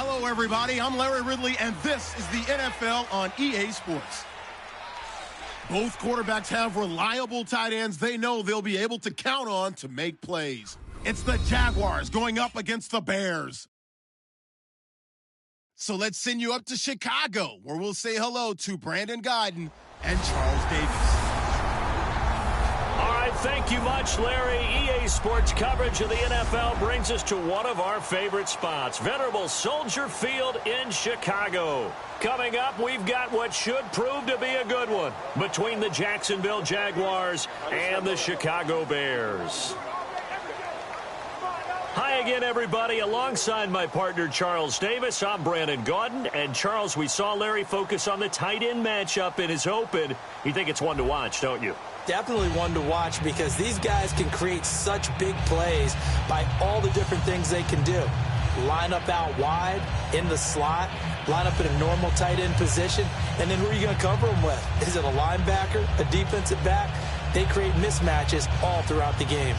Hello, everybody. I'm Larry Ridley, and this is the NFL on EA Sports. Both quarterbacks have reliable tight ends they know they'll be able to count on to make plays. It's the Jaguars going up against the Bears. So let's send you up to Chicago, where we'll say hello to Brandon Gaudin and Charles Davis. All right, thank you much, Larry. EA Sports coverage of the NFL brings us to one of our favorite spots, venerable Soldier Field in Chicago. Coming up, we've got what should prove to be a good one between the Jacksonville Jaguars and the Chicago Bears. Hi again, everybody. Alongside my partner, Charles Davis, I'm Brandon Gaudin. And, Charles, we saw Larry focus on the tight end matchup in his open. You think it's one to watch, don't you? Definitely one to watch because these guys can create such big plays by all the different things they can do. Line up out wide, in the slot, line up in a normal tight end position, and then who are you going to cover them with? Is it a linebacker, a defensive back? They create mismatches all throughout the game.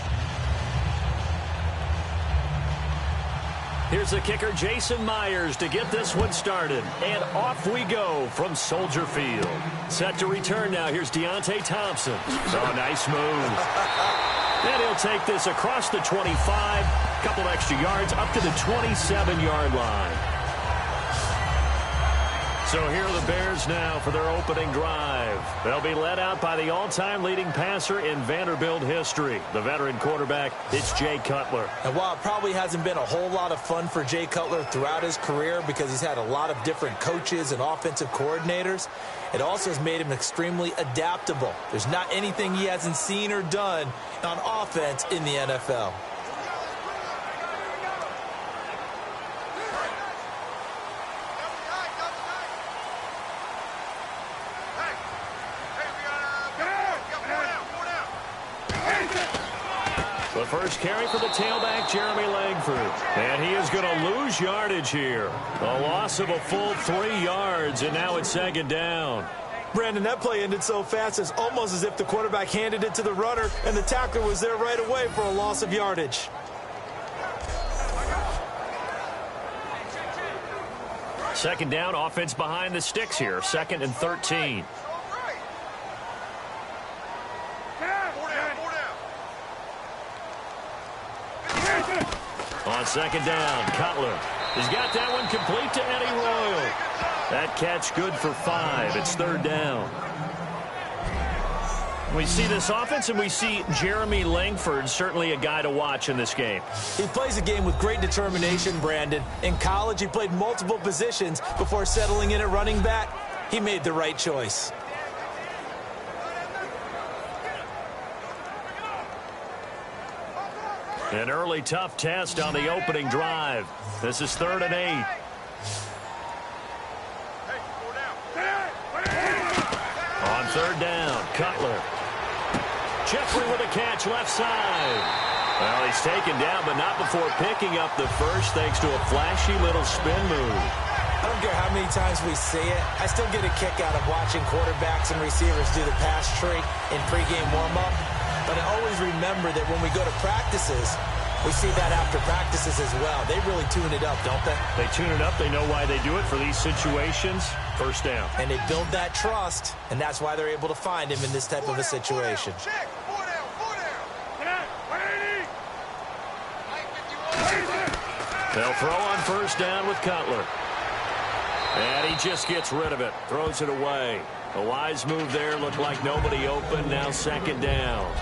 Here's the kicker, Jason Myers, to get this one started. And off we go from Soldier Field. Set to return now. Here's Deontay Thompson. Oh, nice move. And he'll take this across the 25. Couple extra yards up to the 27-yard line. So here are the Bears now for their opening drive. They'll be led out by the all-time leading passer in Vanderbilt history, the veteran quarterback. It's Jay Cutler. And while it probably hasn't been a whole lot of fun for Jay Cutler throughout his career because he's had a lot of different coaches and offensive coordinators, it also has made him extremely adaptable. There's not anything he hasn't seen or done on offense in the NFL. The first carry for the tailback, Jeremy Langford. And he is going to lose yardage here. A loss of a full 3 yards, and now it's second down. Brandon, that play ended so fast, it's almost as if the quarterback handed it to the runner, and the tackler was there right away for a loss of yardage. Second down, offense behind the sticks here. 2nd and 13. On second down, Cutler. He's got that one complete to Eddie Royal. That catch good for 5. It's 3rd down. We see this offense, and we see Jeremy Langford, certainly a guy to watch in this game. He plays a game with great determination, Brandon. In college, he played multiple positions before settling in at running back. He made the right choice. An early tough test on the opening drive. This is 3rd and 8. On 3rd down, Cutler. Jeffrey with a catch left side. Well, he's taken down, but not before picking up the first thanks to a flashy little spin move. I don't care how many times we see it. I still get a kick out of watching quarterbacks and receivers do the pass tree in pregame warm-up. But I always remember that when we go to practices, we see that after practices as well. They really tune it up, don't they? They tune it up. They know why they do it for these situations. First down. And they build that trust, and that's why they're able to find him in this type of a situation. They'll throw on first down with Cutler. And he just gets rid of it. Throws it away. A wise move there. Looked like nobody open. Now second down.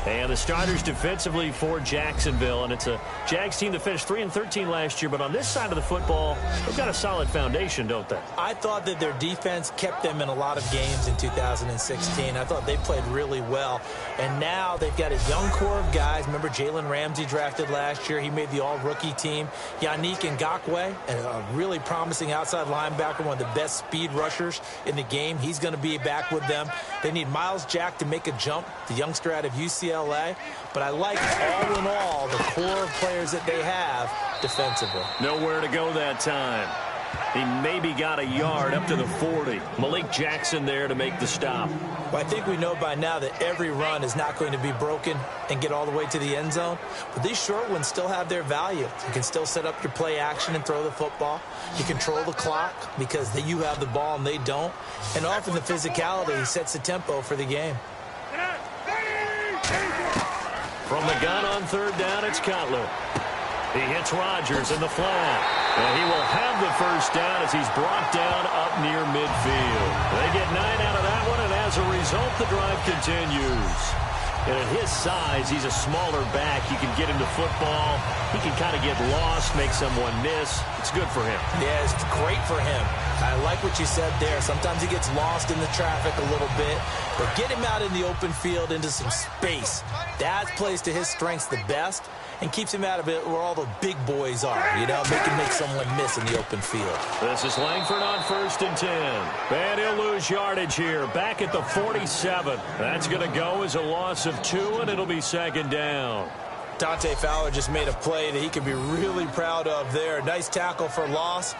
And the starters defensively for Jacksonville. And it's a Jags team that finished 3-13 last year. But on this side of the football, they've got a solid foundation, don't they? I thought that their defense kept them in a lot of games in 2016. I thought they played really well. And now they've got a young core of guys. Remember Jalen Ramsey drafted last year. He made the all-rookie team. Yannick Ngakoue, a really promising outside linebacker, one of the best speed rushers in the game. He's going to be back with them. They need Miles Jack to make a jump, the youngster out of UCLA. But I like, all in all, the core of players that they have defensively. Nowhere to go that time. He maybe got a yard up to the 40. Malik Jackson there to make the stop. Well, I think we know by now that every run is not going to be broken and get all the way to the end zone. But these short ones still have their value. You can still set up your play action and throw the football. You control the clock because you have the ball and they don't. And often the physicality sets the tempo for the game. From the gun on third down, it's Cutler. He hits Rodgers in the flat. And he will have the first down as he's brought down up near midfield. They get 9 out of that one, and as a result, the drive continues. And at his size, he's a smaller back. He can get into football. He can kind of get lost, make someone miss. It's good for him. Yeah, it's great for him. I like what you said there. Sometimes he gets lost in the traffic a little bit, but get him out in the open field into some space. That plays to his strengths the best and keeps him out of it where all the big boys are, you know, make someone miss in the open field. This is Langford on 1st and 10. And he'll lose yardage here, back at the 47. That's going to go as a loss of 2, and it'll be 2nd down. Dante Fowler just made a play that he can be really proud of there. Nice tackle for loss,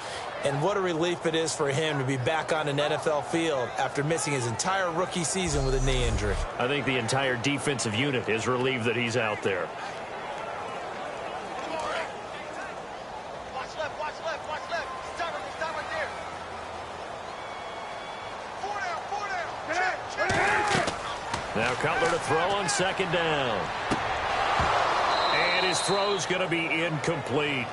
and what a relief it is for him to be back on an NFL field after missing his entire rookie season with a knee injury. I think the entire defensive unit is relieved that he's out there. Now Cutler to throw on 2nd down. And his throw's going to be incomplete.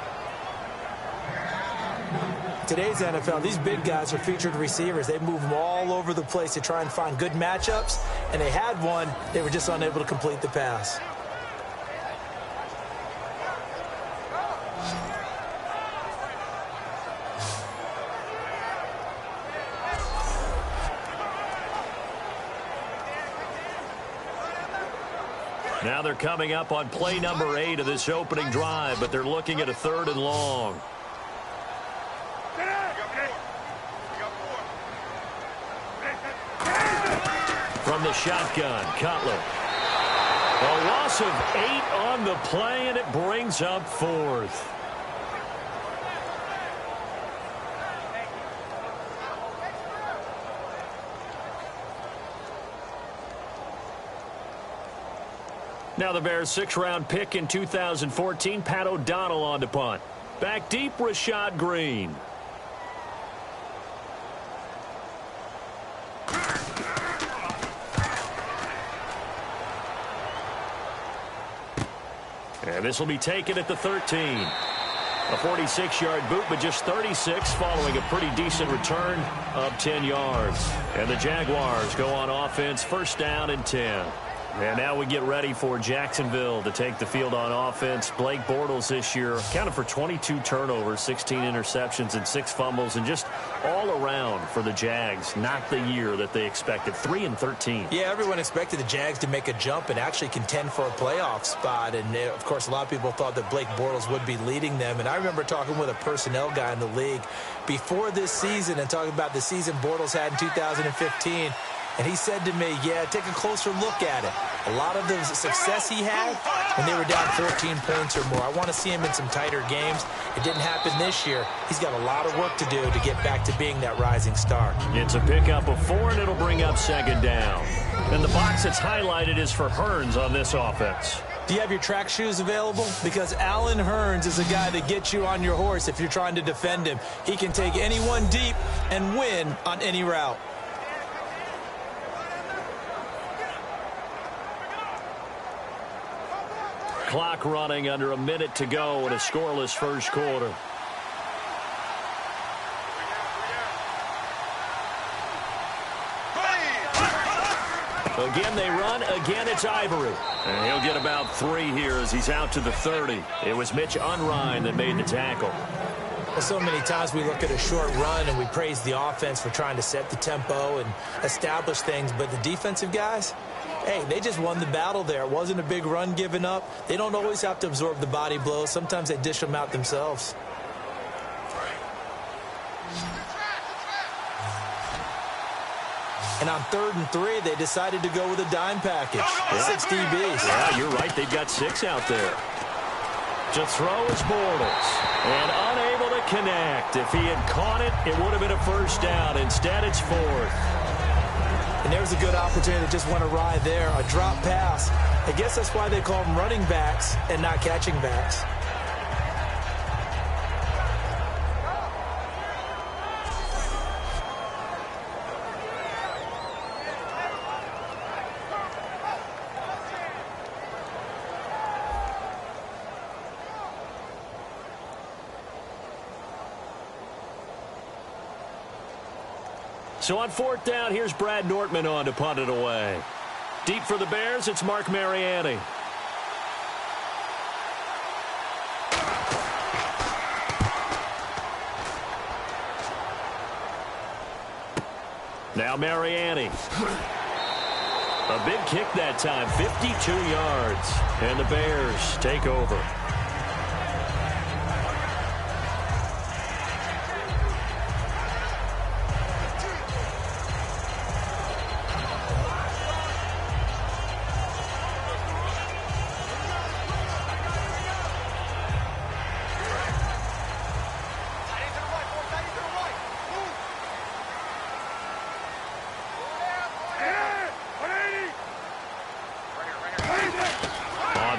Today's NFL, these big guys are featured receivers. They move them all over the place to try and find good matchups, and they had one. They were just unable to complete the pass. Now they're coming up on play number 8 of this opening drive, but they're looking at a 3rd and long. From the shotgun, Cutler. A loss of 8 on the play, and it brings up 4th. Now the Bears' 6th-round pick in 2014, Pat O'Donnell on to punt. Back deep, Rashad Green. And this will be taken at the 13. A 46-yard boot, but just 36 following a pretty decent return of 10 yards. And the Jaguars go on offense, 1st down and 10. And now we get ready for Jacksonville to take the field on offense. Blake Bortles this year accounted for 22 turnovers, 16 interceptions, and 6 fumbles, and just all around for the Jags, not the year that they expected. 3-13. Yeah, everyone expected the Jags to make a jump and actually contend for a playoff spot. And, of course, a lot of people thought that Blake Bortles would be leading them. And I remember talking with a personnel guy in the league before this season and talking about the season Bortles had in 2015. And he said to me, yeah, take a closer look at it. A lot of the success he had when they were down 14 points or more. I want to see him in some tighter games. It didn't happen this year. He's got a lot of work to do to get back to being that rising star. It's a pickup of 4, and it'll bring up 2nd down. And the box that's highlighted is for Hearns on this offense. Do you have your track shoes available? Because Allen Hearns is a guy that gets you on your horse if you're trying to defend him. He can take anyone deep and win on any route. Clock running, under a minute to go in a scoreless 1st quarter. Again they run, again it's Ivory. And he'll get about 3 here as he's out to the 30. It was Mitch Unrein that made the tackle. Well, so many times we look at a short run and we praise the offense for trying to set the tempo and establish things, but the defensive guys, hey, they just won the battle there. It wasn't a big run given up. They don't always have to absorb the body blows. Sometimes they dish them out themselves. And on 3rd and 3, they decided to go with a dime package. 6 DBs. Yeah, you're right. They've got 6 out there. To throw is Bortles. And unable to connect. If he had caught it, it would have been a first down. Instead, it's fourth. And there's a good opportunity to just went awry there. A drop pass. I guess that's why they call them running backs and not catching backs. So on fourth down, here's Brad Nortman on to punt it away. Deep for the Bears, it's Mark Mariani. Now Mariani. A big kick that time, 52 yards. And the Bears take over.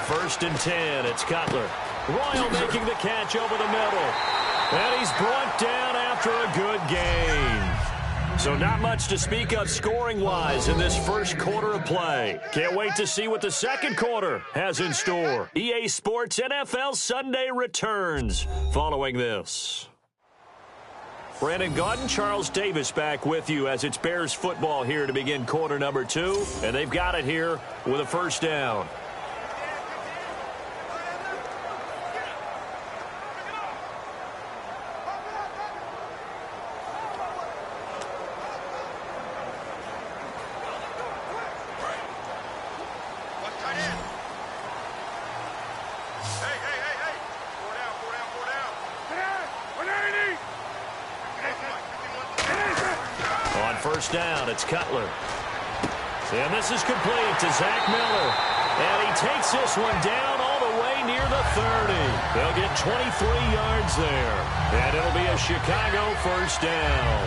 First and 10, it's Cutler. Royal making the catch over the middle. And he's brought down after a good gain. So not much to speak of scoring-wise in this first quarter of play. Can't wait to see what the second quarter has in store. EA Sports NFL Sunday returns following this. Brandon Gaudin, Charles Davis back with you as it's Bears football here to begin quarter number 2. And they've got it here with a first down. First down, it's Cutler. And this is complete to Zach Miller. And he takes this one down all the way near the 30. They'll get 23 yards there. And it'll be a Chicago first down.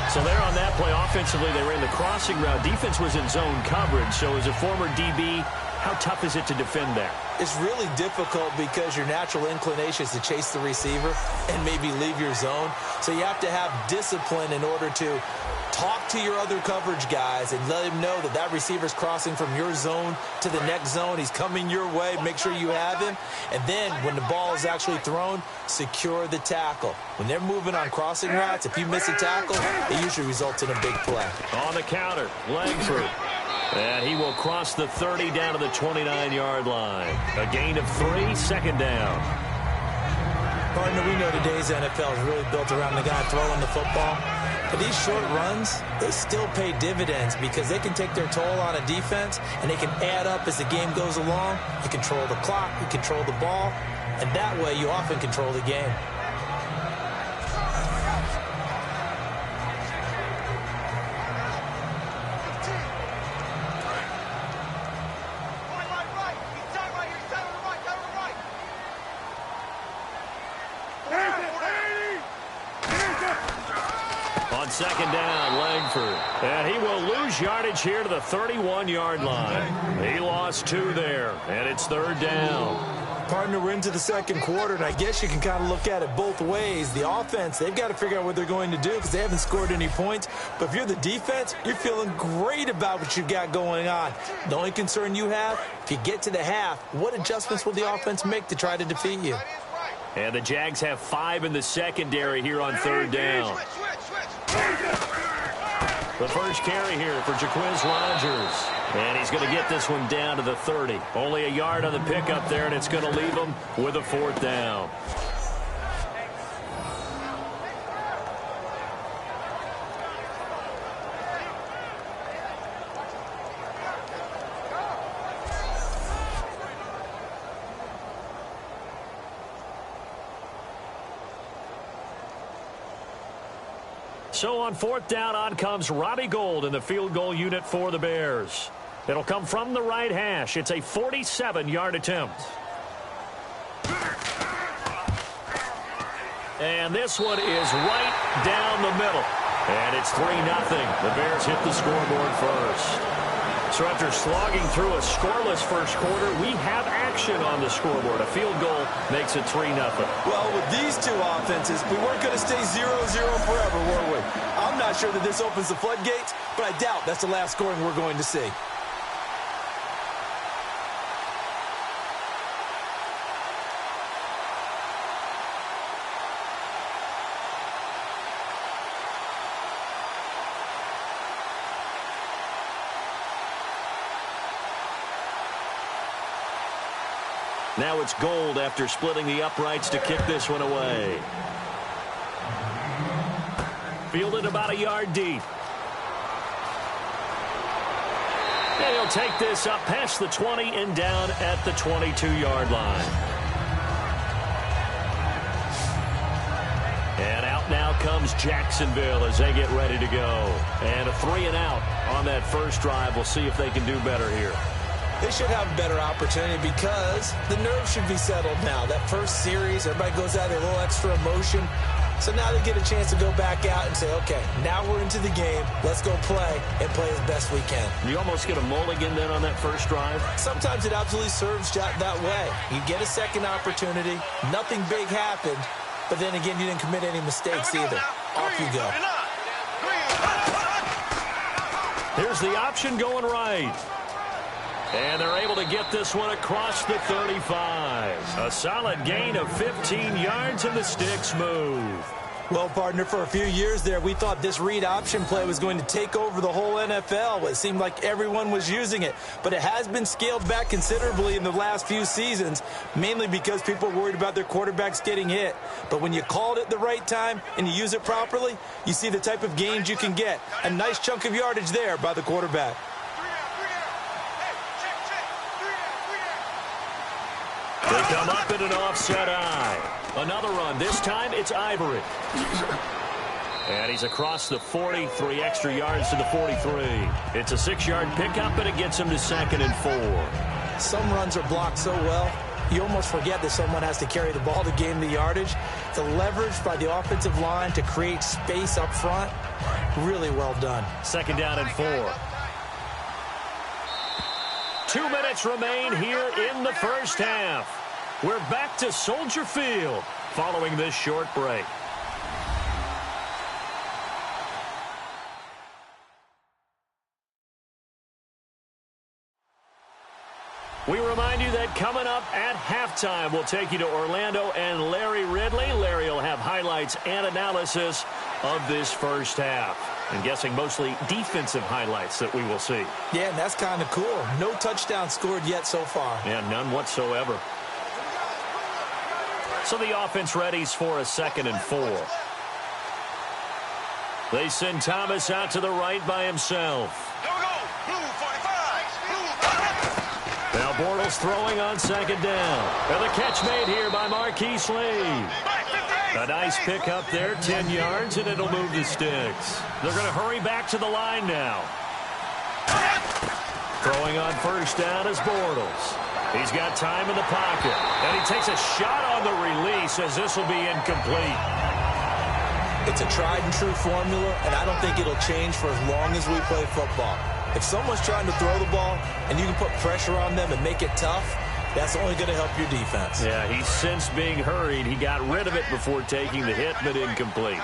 So there on that play, offensively, they ran the crossing route. Defense was in zone coverage. So as a former DB, how tough is it to defend that? It's really difficult because your natural inclination is to chase the receiver and maybe leave your zone. So you have to have discipline in order to talk to your other coverage guys and let him know that that receiver's crossing from your zone to the next zone. He's coming your way. Make sure you have him. And then when the ball is actually thrown, secure the tackle. When they're moving on crossing routes, if you miss a tackle, it usually results in a big play. On the counter, Langford. And he will cross the 30 down to the 29-yard line. A gain of 3, second down. Partner, we know today's NFL is really built around the guy throwing the football. But these short runs, they still pay dividends because they can take their toll on a defense and they can add up as the game goes along. You control the clock, you control the ball, and that way you often control the game. Second down, Langford. And he will lose yardage here to the 31-yard line. He lost 2 there, and it's third down. Partner, we're into the second quarter, and I guess you can kind of look at it both ways. The offense, they've got to figure out what they're going to do because they haven't scored any points. But if you're the defense, you're feeling great about what you've got going on. The only concern you have, if you get to the half, what adjustments will the offense make to try to defeat you? And the Jags have 5 in the secondary here on third down. The first carry here for Jaquiz Rogers. And he's going to get this one down to the 30. Only a yard on the pickup there, and it's going to leave him with a fourth down. So on fourth down, on comes Robbie Gould in the field goal unit for the Bears. It'll come from the right hash. It's a 47-yard attempt. And this one is right down the middle. And it's 3-0. The Bears hit the scoreboard first. So after slogging through a scoreless first quarter, we have action on the scoreboard. A field goal makes it 3-0. Well, with these two offenses, we weren't going to stay 0-0 forever, were we? I'm not sure that this opens the floodgates, but I doubt that's the last scoring we're going to see. Now it's Gold after splitting the uprights to kick this one away. Fielded about a yard deep. And he'll take this up past the 20 and down at the 22-yard line. And out now comes Jacksonville as they get ready to go. And a 3-and-out on that first drive. We'll see if they can do better here. They should have a better opportunity because the nerves should be settled now. That first series, everybody goes out there, a little extra emotion. So now they get a chance to go back out and say, okay, now we're into the game. Let's go play and play as best we can. You almost get a mulligan then on that first drive? Sometimes it absolutely serves that way. You get a second opportunity. Nothing big happened. But then again, you didn't commit any mistakes either. Off you go. Here's the option going right. And they're able to get this one across the 35. A solid gain of 15 yards, and the sticks move. Well, partner, for a few years there, we thought this read option play was going to take over the whole NFL. It seemed like everyone was using it. But it has been scaled back considerably in the last few seasons, mainly because people are worried about their quarterbacks getting hit. But when you call it at the right time and you use it properly, you see the type of gains you can get. A nice chunk of yardage there by the quarterback. They come up in an offset eye. Another run. This time it's Ivory. And he's across the 40, 3 extra yards to the 43. It's a 6-yard pickup, and it gets him to 2nd and 4. Some runs are blocked so well, you almost forget that someone has to carry the ball to gain the yardage. The leverage by the offensive line to create space up front, really well done. 2nd down and 4. 2 minutes remain here in the first half. We're back to Soldier Field following this short break. We remind you that coming up at halftime, we'll take you to Orlando and Larry Ridley. Larry will have highlights and analysis of this first half. I'm guessing mostly defensive highlights that we will see. Yeah, and that's kind of cool. No touchdown scored yet so far. Yeah, none whatsoever. So the offense readies for a 2nd and 4. They send Thomas out to the right by himself. Now Bortles throwing on 2nd down. And the catch made here by Marquise Lee. A nice pick up there, 10 yards, and it'll move the sticks. They're going to hurry back to the line now. Throwing on 1st down is Bortles. He's got time in the pocket. And he takes a shot on the release as this will be incomplete. It's a tried and true formula, and I don't think it'll change for as long as we play football. If someone's trying to throw the ball and you can put pressure on them and make it tough, that's only going to help your defense. Yeah, he's since being hurried. He got rid of it before taking the hit, but incomplete.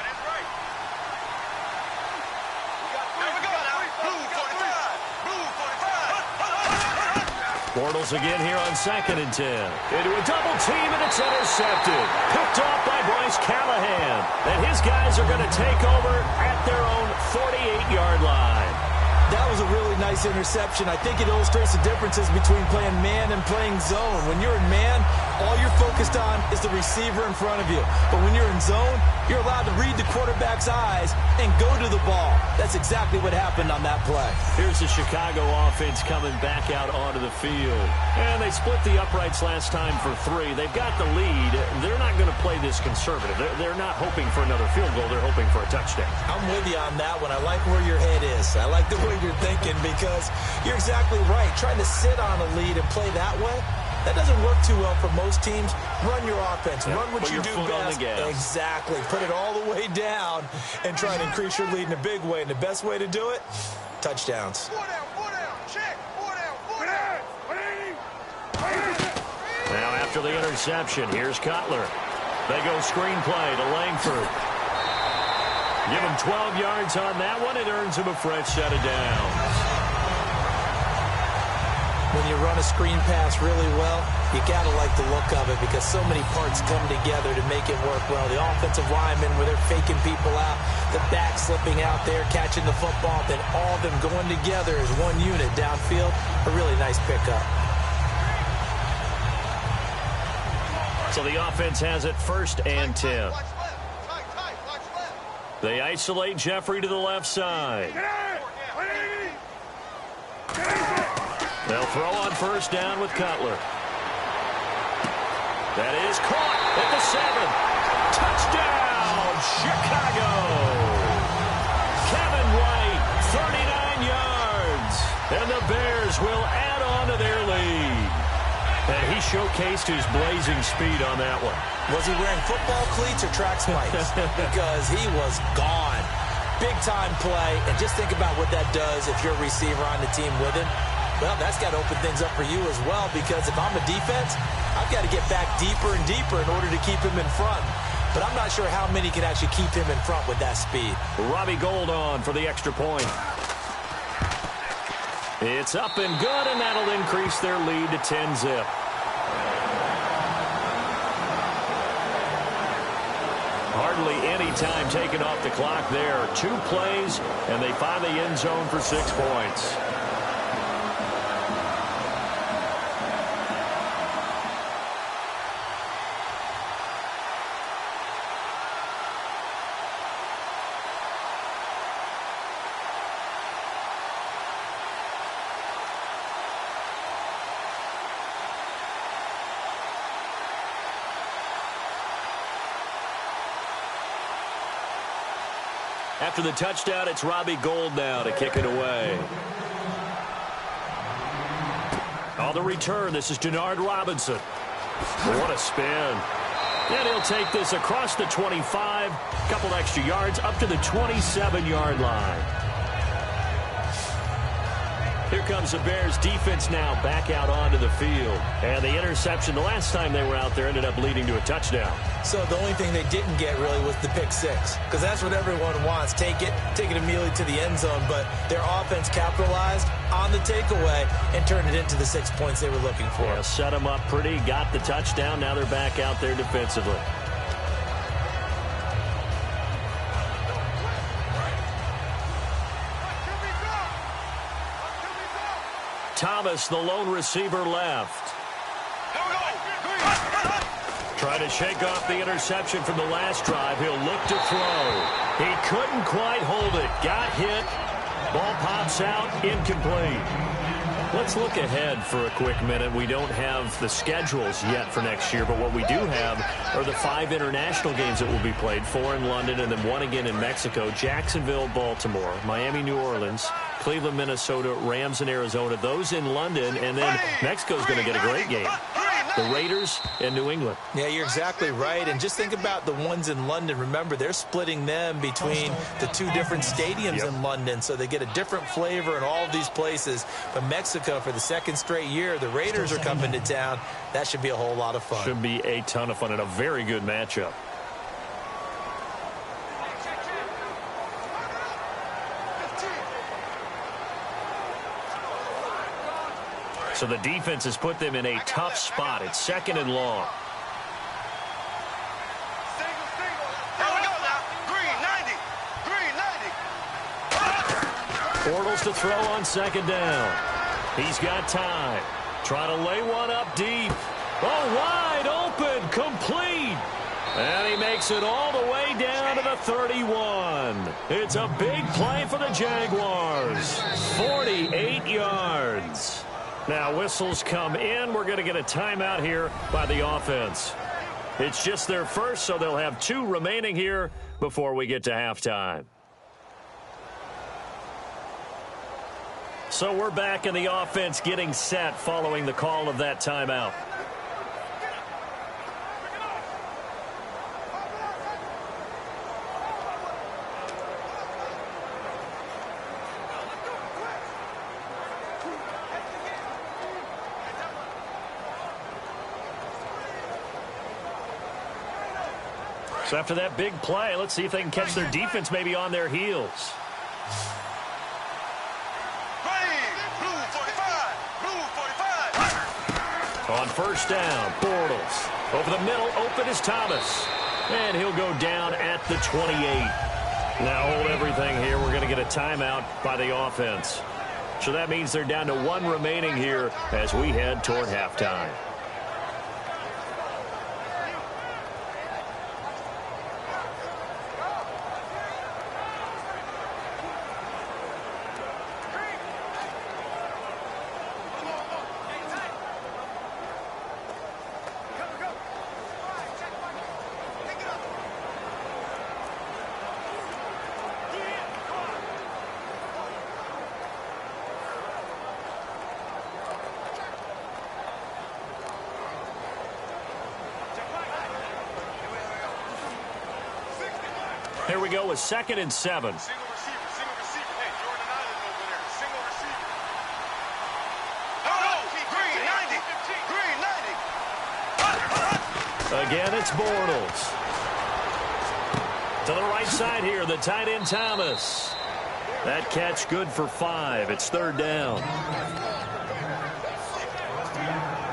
Bortles again here on 2nd and 10. Into a double team, and it's intercepted. Picked off by Bryce Callahan. And his guys are going to take over at their own 48-yard line. That was a really nice interception. I think it illustrates the differences between playing man and playing zone. When you're in man, all you're focused on is the receiver in front of you. But when you're in zone, you're allowed to read the quarterback's eyes and go to the ball. That's exactly what happened on that play. Here's the Chicago offense coming back out onto the field. And they split the uprights last time for 3. They've got the lead. They're not going to play this conservative. They're not hoping for another field goal. They're hoping for a touchdown. I'm with you on that one. I like where your head is. I like the way you're thinking because you're exactly right. Trying to sit on a lead and play that way, That doesn't work too well for most teams. Run your offense. Run what you do best. Exactly. Put it all the way down and try to increase your lead in a big way. And the best way to do it, touchdowns. Now after the interception, here's Cutler. They go screenplay to Langford. Give him 12 yards on that one. It earns him a fresh set of downs. When you run a screen pass really well, you got to like the look of it because so many parts come together to make it work well. The offensive linemen, where they're faking people out, the back slipping out there, catching the football, then all of them going together as one unit downfield. A really nice pickup. So the offense has it 1st and 10. They isolate Jeffrey to the left side. They'll throw on 1st down with Cutler. That is caught at the 7. Touchdown, Chicago. Kevin White, 39 yards. And the Bears will add on to their lead. And he showcased his blazing speed on that one. Was he wearing football cleats or track spikes? Because he was gone. Big-time play. And just think about what that does if you're a receiver on the team with him. Well, that's got to open things up for you as well, because if I'm a defense, I've got to get back deeper and deeper in order to keep him in front. But I'm not sure how many can actually keep him in front with that speed. Robbie Gould on for the extra point. It's up and good, and that'll increase their lead to 10-zip. Hardly any time taken off the clock there. 2 plays, and they find the end zone for 6 points. After the touchdown, it's Robbie Gould now to kick it away. On the return, this is Denard Robinson. What a spin. And he'll take this across the 25, couple extra yards, up to the 27-yard line. Here comes the Bears defense now back out onto the field. And the interception the last time they were out there ended up leading to a touchdown. So the only thing they didn't get really was the pick 6, because that's what everyone wants. Take it immediately to the end zone. But their offense capitalized on the takeaway and turned it into the 6 points they were looking for. Yeah, set them up pretty, got the touchdown. Now they're back out there defensively. Thomas, the lone receiver, left. Trying to shake off the interception from the last drive. He'll look to throw. He couldn't quite hold it. Got hit. Ball pops out. Incomplete. Let's look ahead for a quick minute. We don't have the schedules yet for next year, but what we do have are the 5 international games that will be played, 4 in London and then 1 again in Mexico, Jacksonville, Baltimore, Miami, New Orleans, Cleveland, Minnesota, Rams in Arizona, those in London, and then Mexico's going to get a great game. The Raiders and New England. Yeah, you're exactly right. And just think about the ones in London. Remember, they're splitting them between the 2 different stadiums in London, so they get a different flavor in all of these places. But Mexico, for the 2nd straight year, the Raiders are coming to town. That should be a whole lot of fun. Should be a ton of fun and a very good matchup. So the defense has put them in a tough spot. It's 2nd and long. Bortles to throw on 2nd down. He's got time. Trying to lay one up deep. Oh, wide open, complete. And he makes it all the way down to the 31. It's a big play for the Jaguars. 48 yards. Now whistles come in. We're going to get a timeout here by the offense. It's just their first, so they'll have 2 remaining here before we get to halftime. So we're back in the offense getting set following the call of that timeout. So after that big play, let's see if they can catch their defense maybe on their heels. On first down, Bortles. Over the middle, open is Thomas. And he'll go down at the 28. Now hold everything here. We're going to get a timeout by the offense. So that means they're down to one remaining here as we head toward halftime. Here we go with 2nd and 7. Single receiver. Hey, Jordan Island over there. Single receiver. Green 90. Again, it's Bortles. To the right side here, the tight end Thomas. That catch good for 5. It's 3rd down.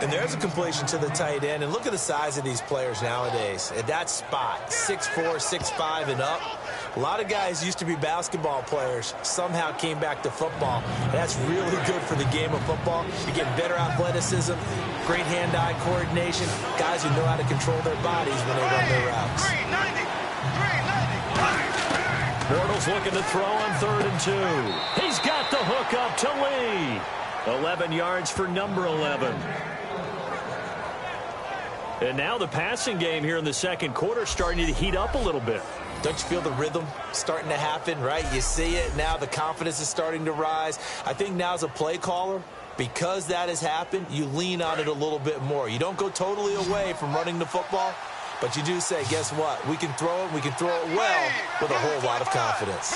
And there's a completion to the tight end. And look at the size of these players nowadays. At that spot, 6'4", 6'5", and up. A lot of guys used to be basketball players, somehow came back to football. And that's really good for the game of football. You get better athleticism, great hand-eye coordination, guys who know how to control their bodies when they run their routes. Green 90. Bortles looking to throw on 3rd and 2. He's got the hook up to Lee. 11 yards for number 11. And now the passing game here in the second quarter starting to heat up a little bit. Don't you feel the rhythm starting to happen, right? You see it now. The confidence is starting to rise. I think now as a play caller, because that has happened, you lean on it a little bit more. You don't go totally away from running the football, but you do say, guess what? We can throw it. We can throw it well with a whole lot of confidence.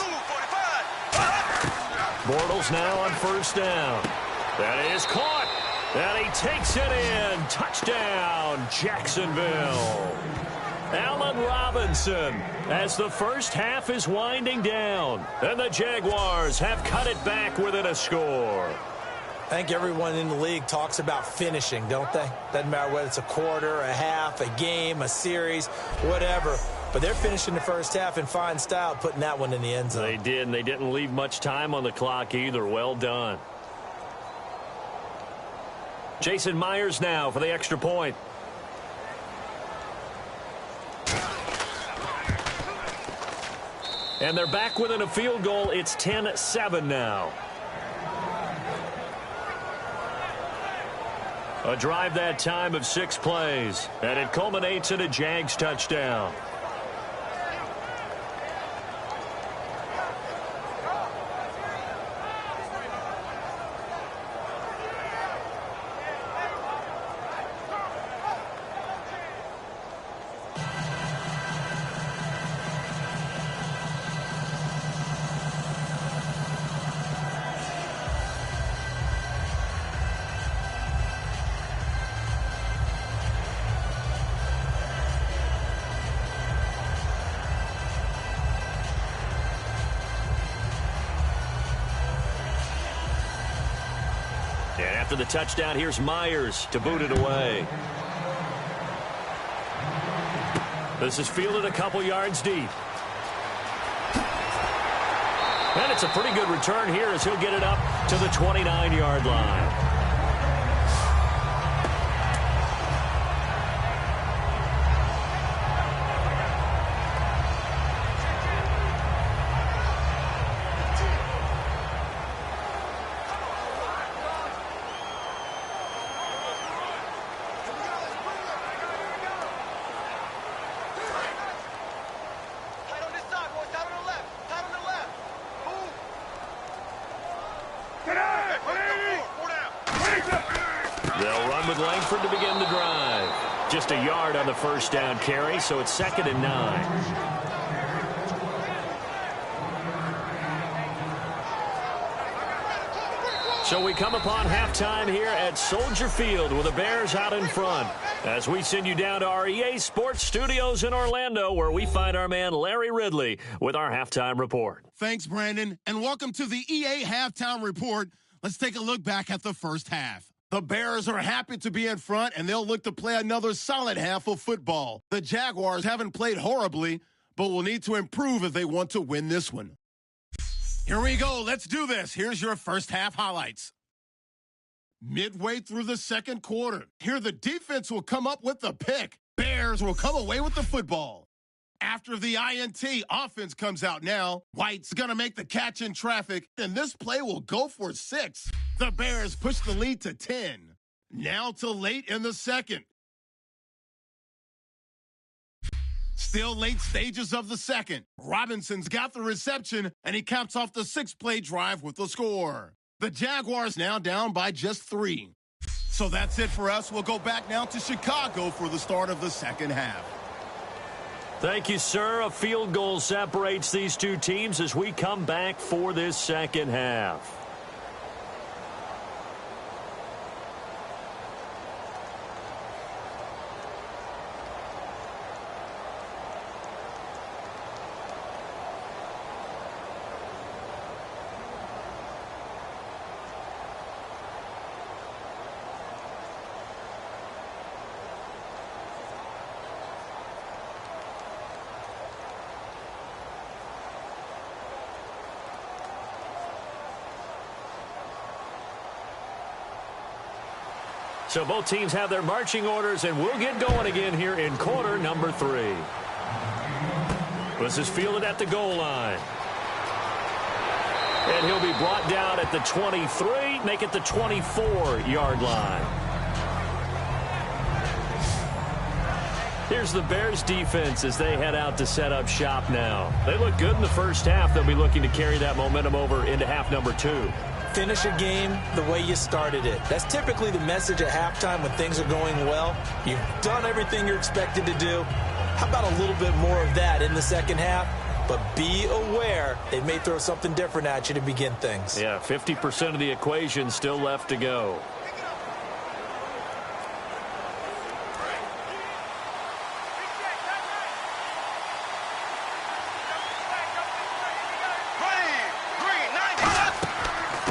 Bortles now on 1st down. That is caught. And he takes it in. Touchdown, Jacksonville. Allen Robinson as the first half is winding down. And the Jaguars have cut it back within a score. I think everyone in the league talks about finishing, don't they? Doesn't matter whether it's a quarter, a half, a game, a series, whatever. But they're finishing the first half in fine style, putting that one in the end zone. They did, and they didn't leave much time on the clock either. Well done. Jason Myers now for the extra point. And they're back within a field goal. It's 10-7 now. A drive that time of 6 plays. And it culminates in a Jags touchdown. And after the touchdown, here's Myers to boot it away. This is fielded a couple yards deep. And it's a pretty good return here as he'll get it up to the 29-yard line. They'll run with Langford to begin the drive. Just a yard on the first down carry, so it's 2nd and 9. So we come upon halftime here at Soldier Field with the Bears out in front as we send you down to our EA Sports Studios in Orlando where we find our man Larry Ridley with our halftime report. Thanks, Brandon, and welcome to the EA Halftime Report. Let's take a look back at the first half. The Bears are happy to be in front, and they'll look to play another solid half of football. The Jaguars haven't played horribly, but will need to improve if they want to win this one. Here we go. Let's do this. Here's your first half highlights. Midway through the second quarter, here the defense will come up with the pick. Bears will come away with the football. After the INT, offense comes out now. White's going to make the catch in traffic, and this play will go for 6. The Bears push the lead to 10. Now to late in the second. Still late stages of the second. Robinson's got the reception, and he caps off the 6-play drive with the score. The Jaguars now down by just 3. So that's it for us. We'll go back now to Chicago for the start of the second half. Thank you, sir. A field goal separates these two teams as we come back for this second half. So both teams have their marching orders, and we'll get going again here in quarter number 3. This is fielded at the goal line. And he'll be brought down at the 23, make it the 24-yard line. Here's the Bears defense as they head out to set up shop now. They look good in the first half. They'll be looking to carry that momentum over into half number 2. Finish a game the way you started it. That's typically the message at halftime when things are going well. You've done everything you're expected to do. How about a little bit more of that in the second half? But be aware they may throw something different at you to begin things. Yeah, 50% of the equation still left to go.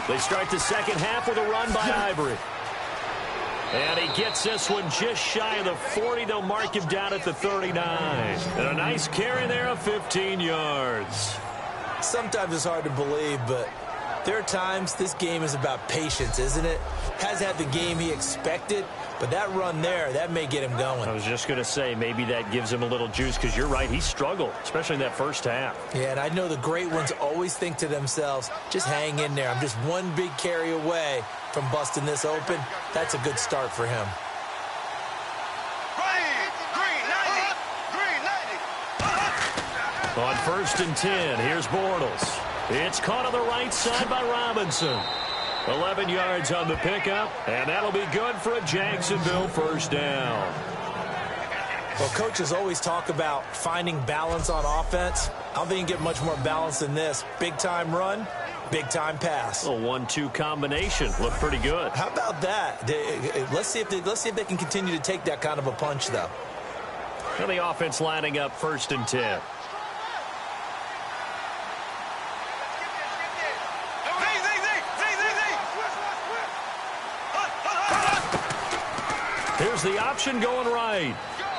They start the second half with a run by Ivory. And he gets this one just shy of the 40. They'll mark him down at the 39. And a nice carry there of 15 yards. Sometimes it's hard to believe, but there are times this game is about patience, isn't it? Has had the game he expected, but that run there, that may get him going. I was just going to say, maybe that gives him a little juice, because you're right, he struggled, especially in that first half. Yeah, and I know the great ones always think to themselves, just hang in there. I'm just one big carry away from busting this open. That's a good start for him. On 1st and 10, here's Bortles. It's caught on the right side by Robinson. 11 yards on the pickup, and that'll be good for a Jacksonville first down. Well, coaches always talk about finding balance on offense. I don't think you can get much more balance than this. Big-time run, big-time pass. A 1-2 combination. Looked pretty good. How about that? Let's see if they can continue to take that kind of a punch, though. And the offense lining up 1st and 10. Here's the option going right.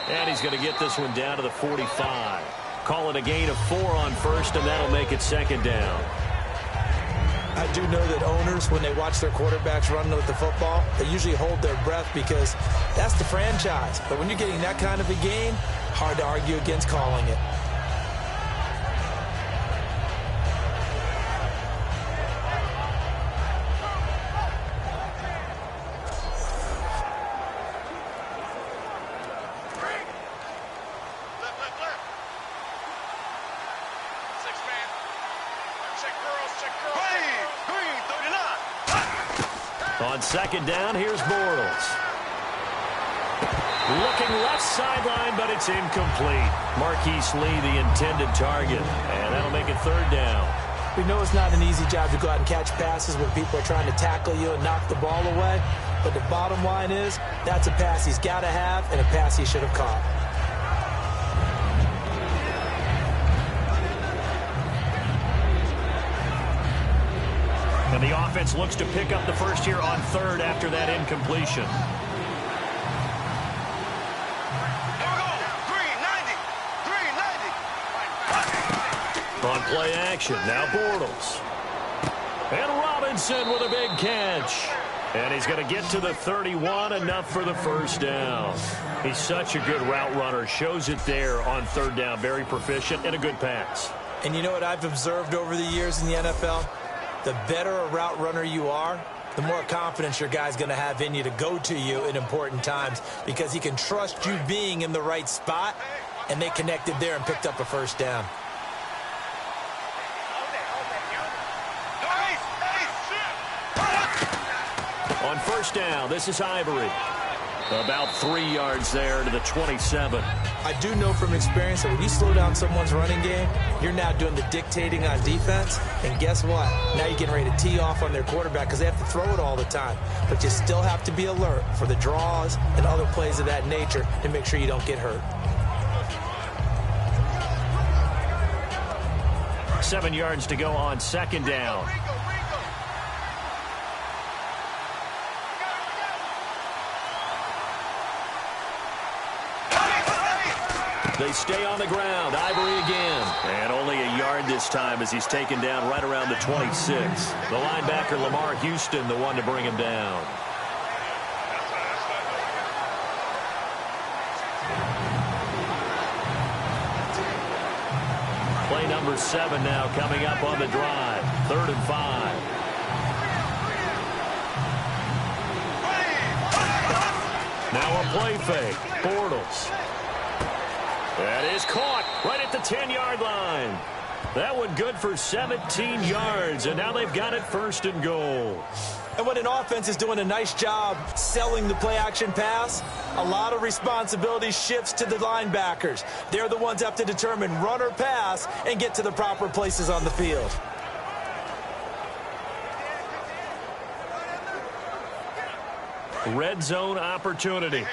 And he's going to get this one down to the 45. Call it a gain of 4 on 1st, and that'll make it 2nd down. I do know that owners, when they watch their quarterbacks run with the football, they usually hold their breath because that's the franchise. But when you're getting that kind of a game, hard to argue against calling it. On 2nd down, here's Bortles. Looking left sideline, but it's incomplete. Marquise Lee, the intended target. And that'll make it 3rd down. We know it's not an easy job to go out and catch passes when people are trying to tackle you and knock the ball away. But the bottom line is, that's a pass he's got to have and a pass he should have caught. And the offense looks to pick up the first here on third after that incompletion. On play action, now Bortles. And Robinson with a big catch. And he's going to get to the 31, enough for the first down. He's such a good route runner. Shows it there on third down. Very proficient and a good pass. And you know what I've observed over the years in the NFL? The better a route runner you are, the more confidence your guy's going to have in you to go to you in important times because he can trust you being in the right spot, and they connected there and picked up a first down. On first down, this is Ivory. About 3 yards there to the 27. I do know from experience that when you slow down someone's running game, you're now doing the dictating on defense. And guess what? Now you're getting ready to tee off on their quarterback because they have to throw it all the time. But you still have to be alert for the draws and other plays of that nature to make sure you don't get hurt. 7 yards to go on second down. They stay on the ground. Ivory again. And only a yard this time as he's taken down right around the 26. The linebacker, Lamar Houston, the one to bring him down. Play number 7 now coming up on the drive. 3rd and 5. Now a play fake. Bortles. That is caught right at the 10-yard line. That one good for 17 yards, and now they've got it 1st and goal. And when an offense is doing a nice job selling the play-action pass, a lot of responsibility shifts to the linebackers. They're the ones that have to determine run or pass and get to the proper places on the field. Red zone opportunity.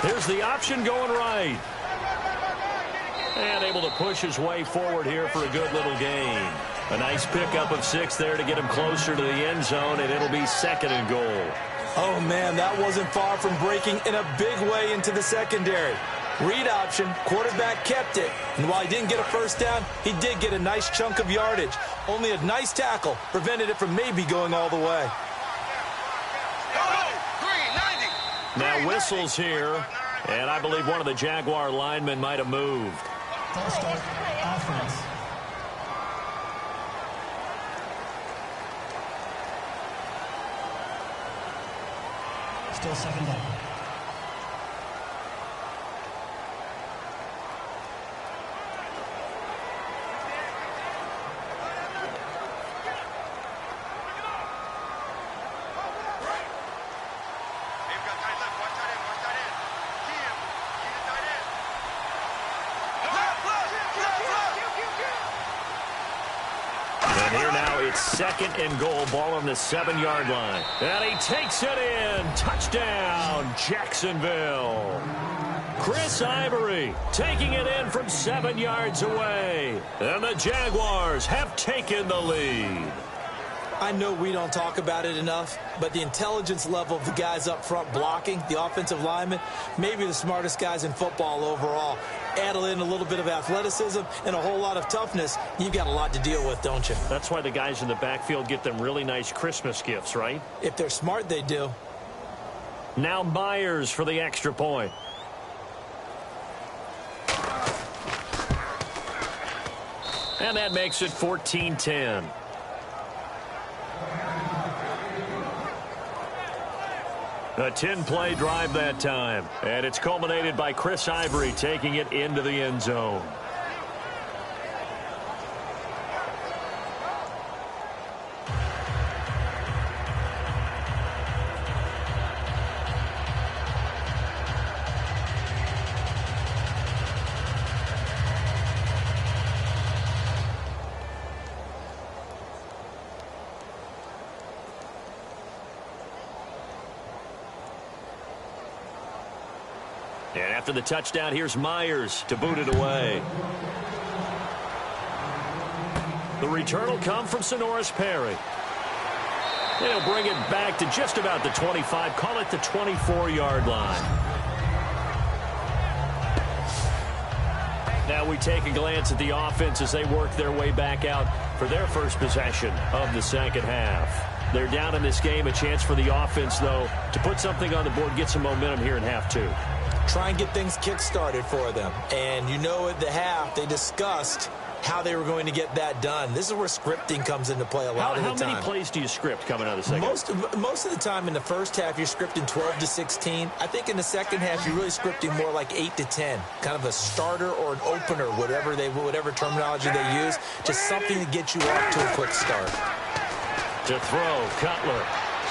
Here's the option going right. And able to push his way forward here for a good little gain. A nice pickup of 6 there to get him closer to the end zone, and it'll be 2nd and goal. Oh, man, that wasn't far from breaking in a big way into the secondary. Read option, quarterback kept it. And while he didn't get a first down, he did get a nice chunk of yardage. Only a nice tackle prevented it from maybe going all the way. Now whistles here, and I believe one of the Jaguar linemen might have moved. False start, offense. Still 2nd down. And here now it's 2nd and goal, ball on the 7-yard line. And he takes it in. Touchdown, Jacksonville. Chris Ivory taking it in from 7 yards away. And the Jaguars have taken the lead. I know we don't talk about it enough, but the intelligence level of the guys up front blocking, the offensive linemen, maybe the smartest guys in football overall. Add in a little bit of athleticism and a whole lot of toughness, you've got a lot to deal with, don't you? That's why the guys in the backfield get them really nice Christmas gifts, right? If they're smart, they do. Now Myers for the extra point. And that makes it 14-10. A 10-play drive that time. And it's culminated by Chris Ivory taking it into the end zone. And after the touchdown, here's Myers to boot it away. The return will come from Sonoris Perry. They'll bring it back to just about the 25, call it the 24-yard line. Now we take a glance at the offense as they work their way back out for their first possession of the second half. They're down in this game, a chance for the offense, though, to put something on the board, get some momentum here in half two. Try and get things kick-started for them. And you know at the half, they discussed how they were going to get that done. This is where scripting comes into play a lot of the time. How many plays do you script coming out of the second half? Most of the time in the first half, you're scripting 12 to 16. I think in the second half, you're really scripting more like 8 to 10. Kind of a starter or an opener, whatever terminology they use. Just something to get you off to a quick start. To throw, Cutler.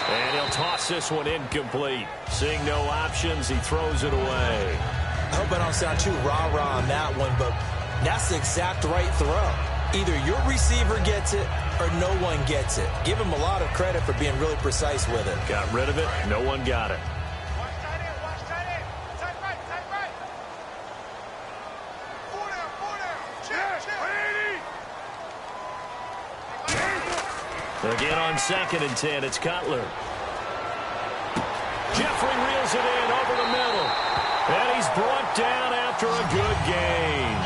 And he'll toss this one incomplete. Seeing no options, he throws it away. I hope I don't sound too rah-rah on that one, but that's the exact right throw. Either your receiver gets it or no one gets it. Give him a lot of credit for being really precise with it. Got rid of it. No one got it. Watch tight end, watch tight end. Tight right, tight right. 4 down, 4 down. Check. Again on 2nd and 10, it's Cutler. Jeffrey reels it in over the middle. And he's brought down after a good gain.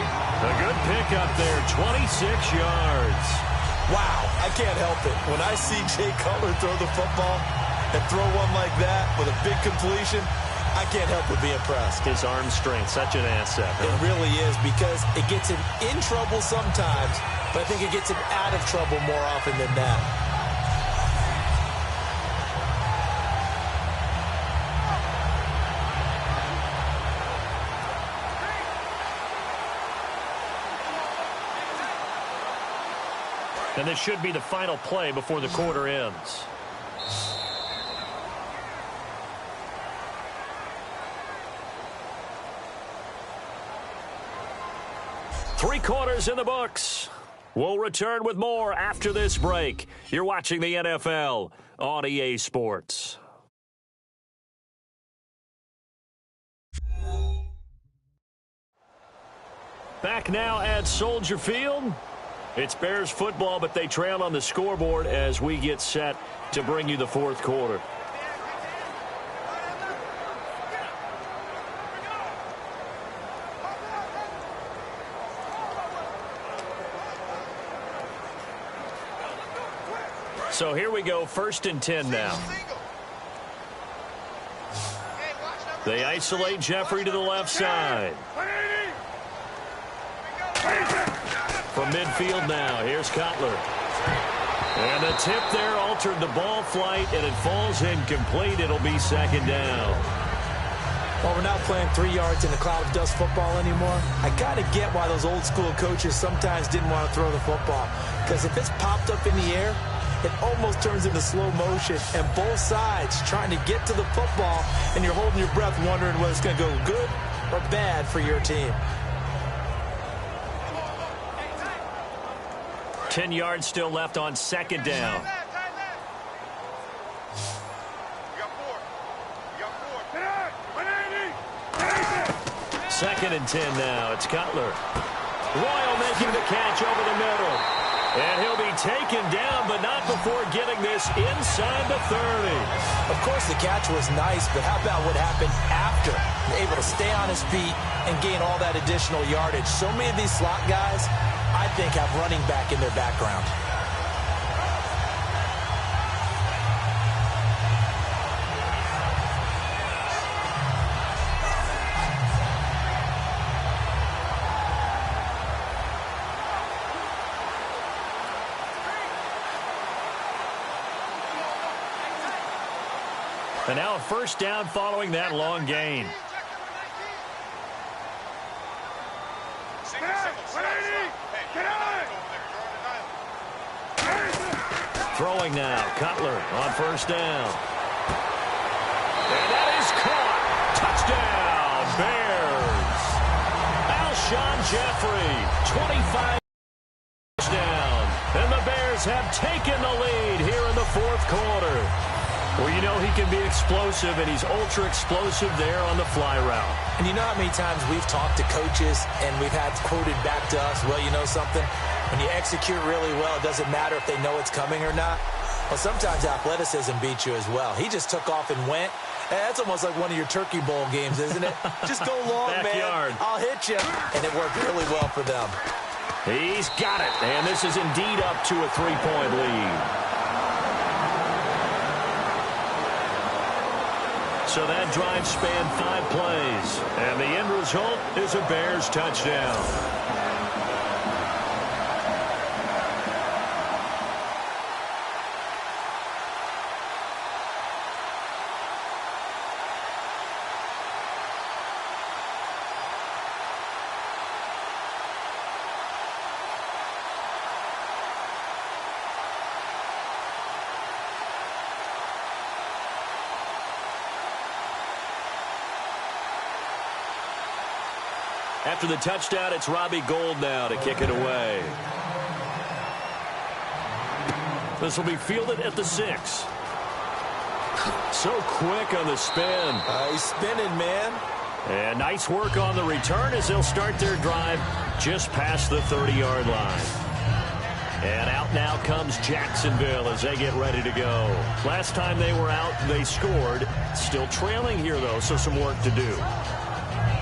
A good pickup there, 26 yards. Wow, I can't help it. When I see Jay Cutler throw the football and throw one like that with a big completion, I can't help but be impressed. His arm strength, such an asset. Huh? It really is, because it gets him in trouble sometimes, but I think it gets him out of trouble more often than that. And this should be the final play before the quarter ends. Three quarters in the books. We'll return with more after this break. You're watching the NFL on EA Sports. Back now at Soldier Field. It's Bears football, but they trail on the scoreboard as we get set to bring you the fourth quarter. So here we go, 1st and 10 now. They isolate Jeffrey to the left side. From midfield now, here's Cutler. And the tip there altered the ball flight, and it falls incomplete. It'll be 2nd down. Well, we're not playing 3 yards in a cloud of dust football anymore. I kind of get why those old school coaches sometimes didn't want to throw the football. Because if it's popped up in the air, it almost turns into slow motion, and both sides trying to get to the football, and you're holding your breath wondering whether it's going to go good or bad for your team. 10 yards still left on 2nd down. You got 4. 2nd and 10 now. It's Cutler. Royal making the catch over the middle. And he'll be taken down, but not before getting this inside the 30. Of course, the catch was nice, but how about what happened after? Able to stay on his feet and gain all that additional yardage. So many of these slot guys, I think, have running back in their background. And now a 1st down following that long gain. Throwing now, Cutler on 1st down. And that is caught. Touchdown, Bears. Alshon Jeffrey, 25 touchdown. And the Bears have taken the lead here in the 4th quarter. Well, you know he can be explosive, and he's ultra explosive there on the fly route. And you know how many times we've talked to coaches and we've had quoted back to us, well, you know something? When you execute really well, it doesn't matter if they know it's coming or not. Well, sometimes athleticism beats you as well. He just took off and went. Hey, that's almost like one of your Turkey Bowl games, isn't it? Just go long, man. I'll hit you. And it worked really well for them. He's got it. And this is indeed up to a 3-point lead. So that drive spanned 5 plays. And the end result is a Bears touchdown. After the touchdown, it's Robbie Gould now to kick it away. This will be fielded at the 6. So quick on the spin. He's spinning, man. And nice work on the return as they'll start their drive just past the 30-yard line. And out now comes Jacksonville as they get ready to go. Last time they were out, they scored. Still trailing here, though, so some work to do.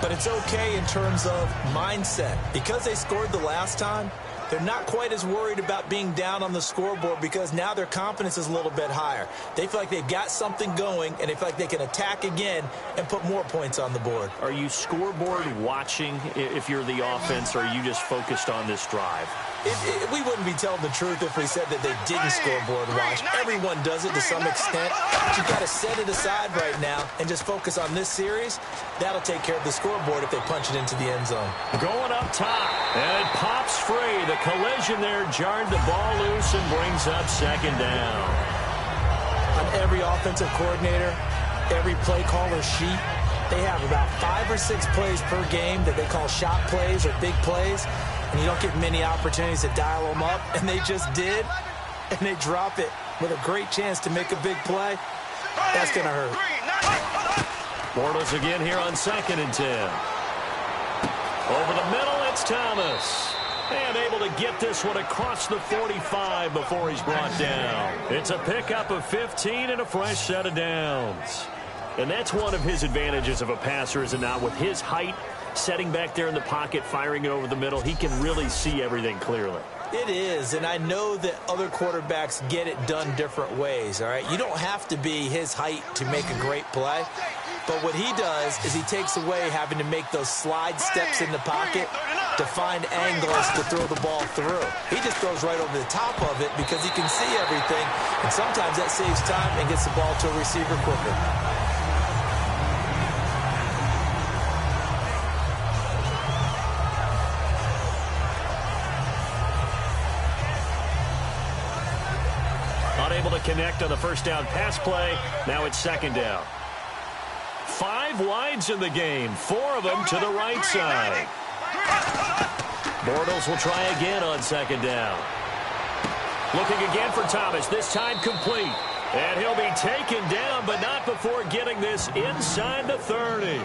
But it's okay in terms of mindset. Because they scored the last time, they're not quite as worried about being down on the scoreboard because now their confidence is a little bit higher. They feel like they've got something going, and they feel like they can attack again and put more points on the board. Are you scoreboard watching if you're the offense, or are you just focused on this drive? We wouldn't be telling the truth if we said that they didn't scoreboard watch. Everyone does it to some extent. But you've got to set it aside right now and just focus on this series. That'll take care of the scoreboard if they punch it into the end zone. Going up top, and it pops free. The collision there jarred the ball loose and brings up second down. On every offensive coordinator, every play caller sheet, they have about 5 or 6 plays per game that they call shot plays or big plays. And you don't get many opportunities to dial them up, and they just did, and they drop it with a great chance to make a big play. That's going to hurt. Bortles again here on 2nd and 10. Over the middle, it's Thomas. And able to get this one across the 45 before he's brought down. It's a pickup of 15 and a fresh set of downs. And that's one of his advantages of a passer, is it not? With his height, setting back there in the pocket, firing it over the middle, he can really see everything clearly. It is, and I know that other quarterbacks get it done different ways, all right? You don't have to be his height to make a great play, but what he does is he takes away having to make those slide steps in the pocket to find angles to throw the ball through. He just throws right over the top of it because he can see everything, and sometimes that saves time and gets the ball to a receiver quicker. Unable to connect on the first down pass play. Now it's 2nd down. 5 wides in the game, 4 of them to the right side. Bortles will try again on 2nd down. Looking again for Thomas, this time complete. And he'll be taken down, but not before getting this inside the 30.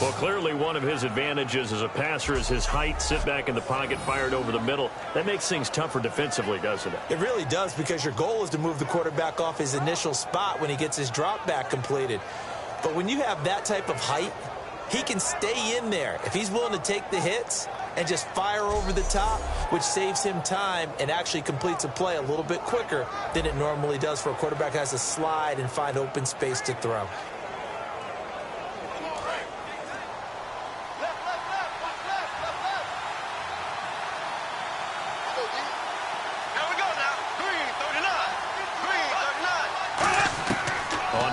Well, clearly one of his advantages as a passer is his height. Sit back in the pocket, fired over the middle. That makes things tougher defensively, doesn't it? It really does, because your goal is to move the quarterback off his initial spot when he gets his drop back completed. But when you have that type of height, he can stay in there if he's willing to take the hits and just fire over the top, which saves him time and actually completes a play a little bit quicker than it normally does for a quarterback who has to slide and find open space to throw.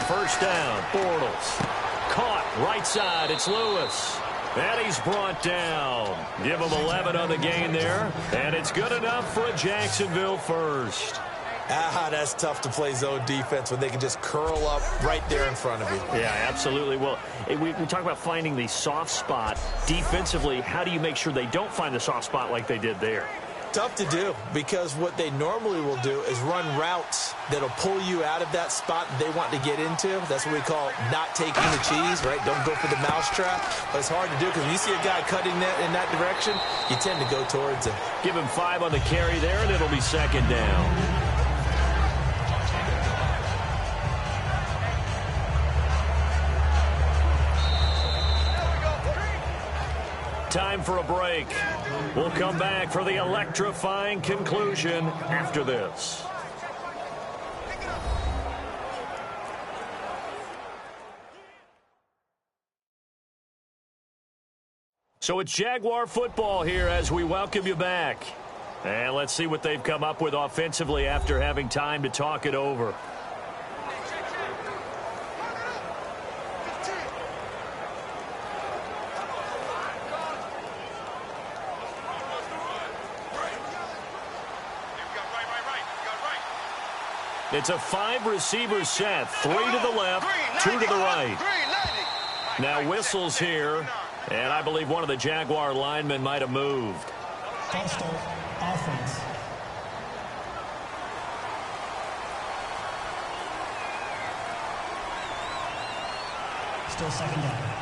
First down, Bortles. Caught, right side, it's Lewis. And he's brought down. Give him 11 on the gain there. And it's good enough for a Jacksonville first. That's tough to play zone defense when they can just curl up right there in front of you. Yeah, absolutely. Well, we talk about finding the soft spot. Defensively, how do you make sure they don't find the soft spot like they did there? tough to do because what they normally will do is run routes that'll pull you out of that spot that they want to get into. That's what we call not taking the cheese, right? Don't go for the mousetrap. But it's hard to do because when you see a guy cutting that in that direction, you tend to go towards him. Give him 5 on the carry there, and it'll be second down. Time for a break. We'll come back for the electrifying conclusion after this. So it's Jaguar football here as we welcome you back. And let's see what they've come up with offensively after having time to talk it over. It's a 5-receiver set, 3 to the left, 2 to the right. Now whistles here, and I believe one of the Jaguar linemen might have moved. False start, offense. Still second down.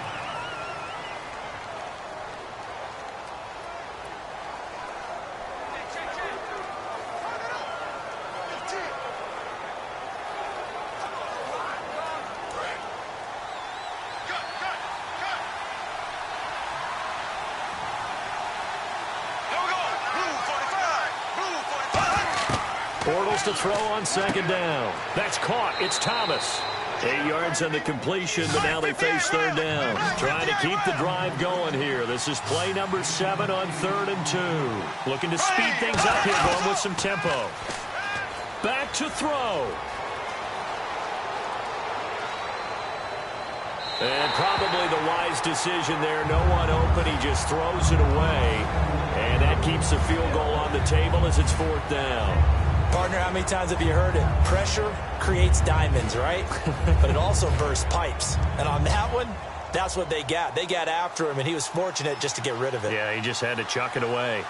Bortles to throw on second down. That's caught. It's Thomas. 8 yards on the completion, but now they face third down. Trying to keep the drive going here. This is play number 7 on 3rd and 2. Looking to speed things up here, going with some tempo. Back to throw. And probably the wise decision there. No one open. He just throws it away. And that keeps the field goal on the table as it's 4th down. Partner, how many times have you heard it? Pressure creates diamonds, right? But it also bursts pipes. And on that one, that's what they got. They got after him, and he was fortunate just to get rid of it. Yeah, he just had to chuck it away.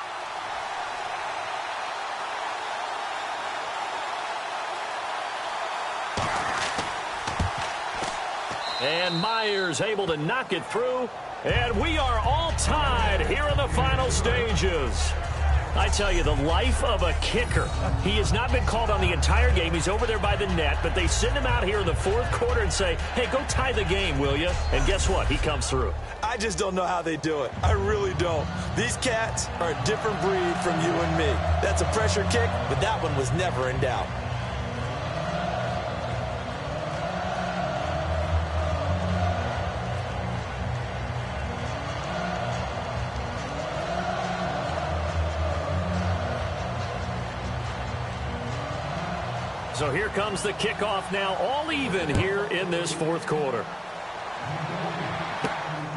And Myers able to knock it through. And we are all tied here in the final stages. I tell you, the life of a kicker. He has not been called on the entire game. He's over there by the net, but they send him out here in the 4th quarter and say, hey, go tie the game, will you? And guess what? He comes through. I just don't know how they do it. I really don't. These cats are a different breed from you and me. That's a pressure kick, but that one was never in doubt. So here comes the kickoff now, all even here in this 4th quarter.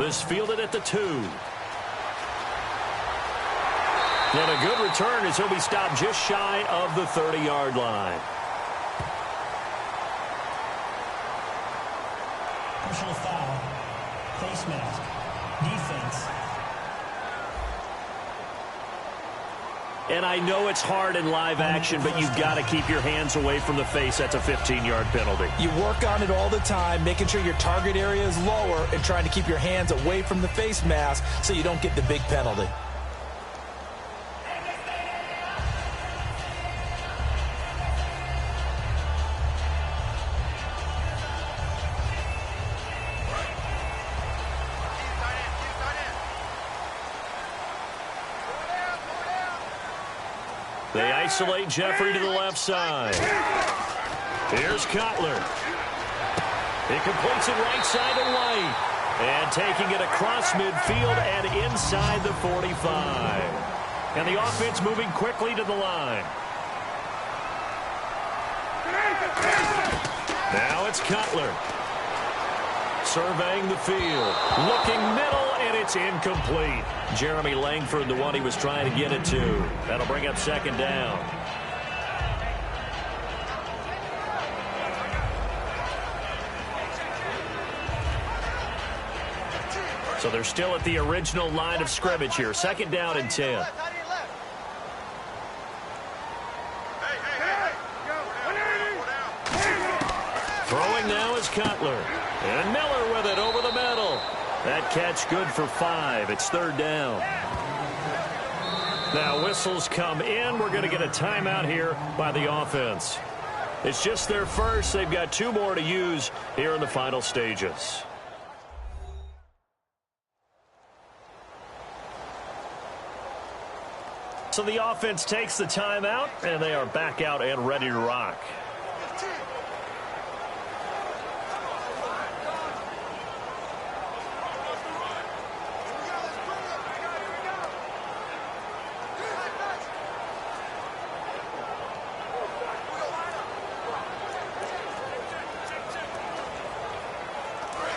This fielded at the 2. And a good return as he'll be stopped just shy of the 30-yard line. Personal foul. Face mask. Defense. And I know it's hard in live action, but you've got to keep your hands away from the face. That's a 15-yard penalty. You work on it all the time, making sure your target area is lower and trying to keep your hands away from the face mask so you don't get the big penalty. They isolate Jeffrey to the left side. Here's Cutler. He completes it right side to White. And taking it across midfield and inside the 45. And the offense moving quickly to the line. Now it's Cutler. Surveying the field. Looking middle, and it's incomplete. Jeremy Langford, the one he was trying to get it to. That'll bring up second down. So they're still at the original line of scrimmage here. Second down and 10. Cutler. And Miller with it over the middle. That catch good for 5. It's 3rd down. Now whistles come in. We're going to get a timeout here by the offense. It's just their first. They've got 2 more to use here in the final stages. So the offense takes the timeout, and they are back out and ready to rock.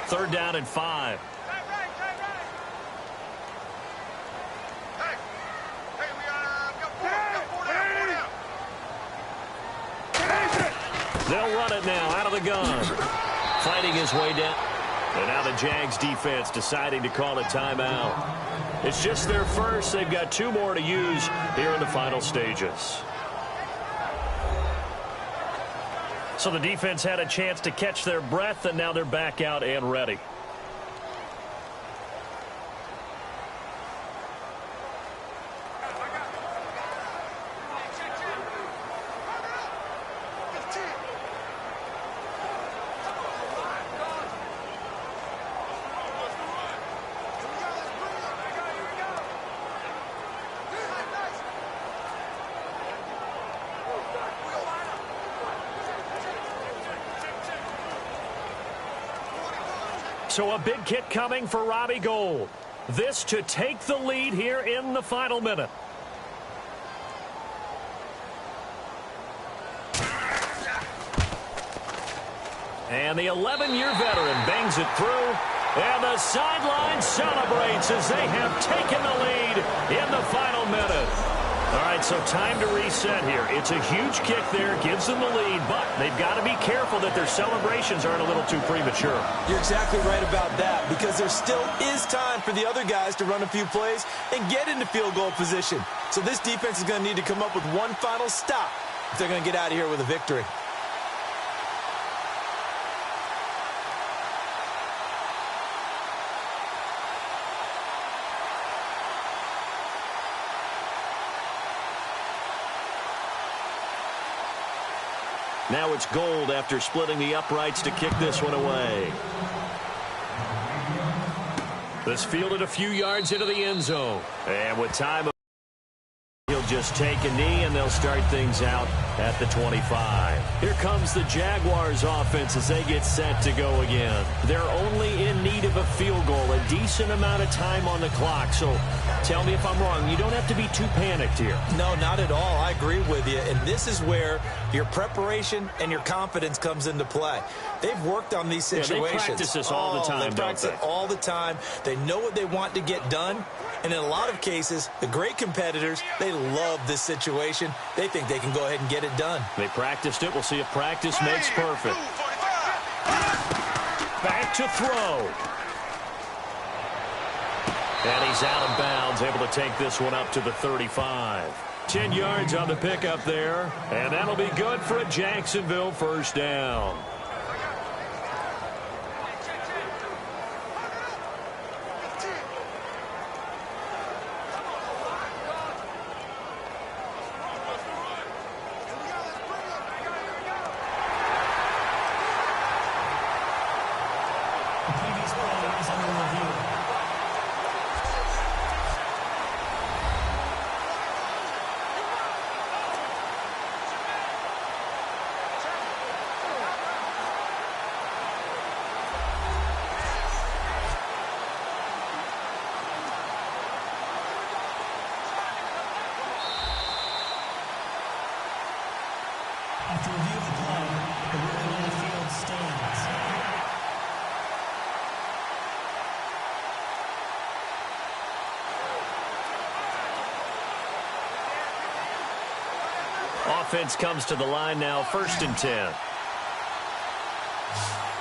Third down and 5. They'll run it now out of the gun. Fighting his way down. And now the Jags defense deciding to call a timeout. It's just their first. They've got 2 more to use here in the final stages. So the defense had a chance to catch their breath, and now they're back out and ready. So a big kick coming for Robbie Gould. This to take the lead here in the final minute. And the 11-year veteran bangs it through. And the sideline celebrates as they have taken the lead in the final minute. All right, so time to reset here. It's a huge kick there, gives them the lead, but they've got to be careful that their celebrations aren't a little too premature. You're exactly right about that, because there still is time for the other guys to run a few plays and get into field goal position. So this defense is going to need to come up with one final stop if they're going to get out of here with a victory. Now it's Gould after splitting the uprights to kick this one away. This fielded a few yards into the end zone. And with time, he'll just take a knee, and they'll start things out at the 25. Here comes the Jaguars offense as they get set to go again. They're only in need of a field goal, a decent amount of time on the clock. So tell me if I'm wrong. You don't have to be too panicked here. No, not at all. I agree with you. And this is where your preparation and your confidence comes into play. They've worked on these situations. They practice this all the time, They practice it all the time. They know what they want to get done. And in a lot of cases, the great competitors, they love this situation. They think they can go ahead and get it done. They practiced it. We'll see if practice makes perfect. Back to throw. And he's out of bounds, able to take this one up to the 35. 10 yards on the pickup there. And that'll be good for a Jacksonville first down. After review of the play, the ruling on the field stands. Offense comes to the line now, 1st and 10.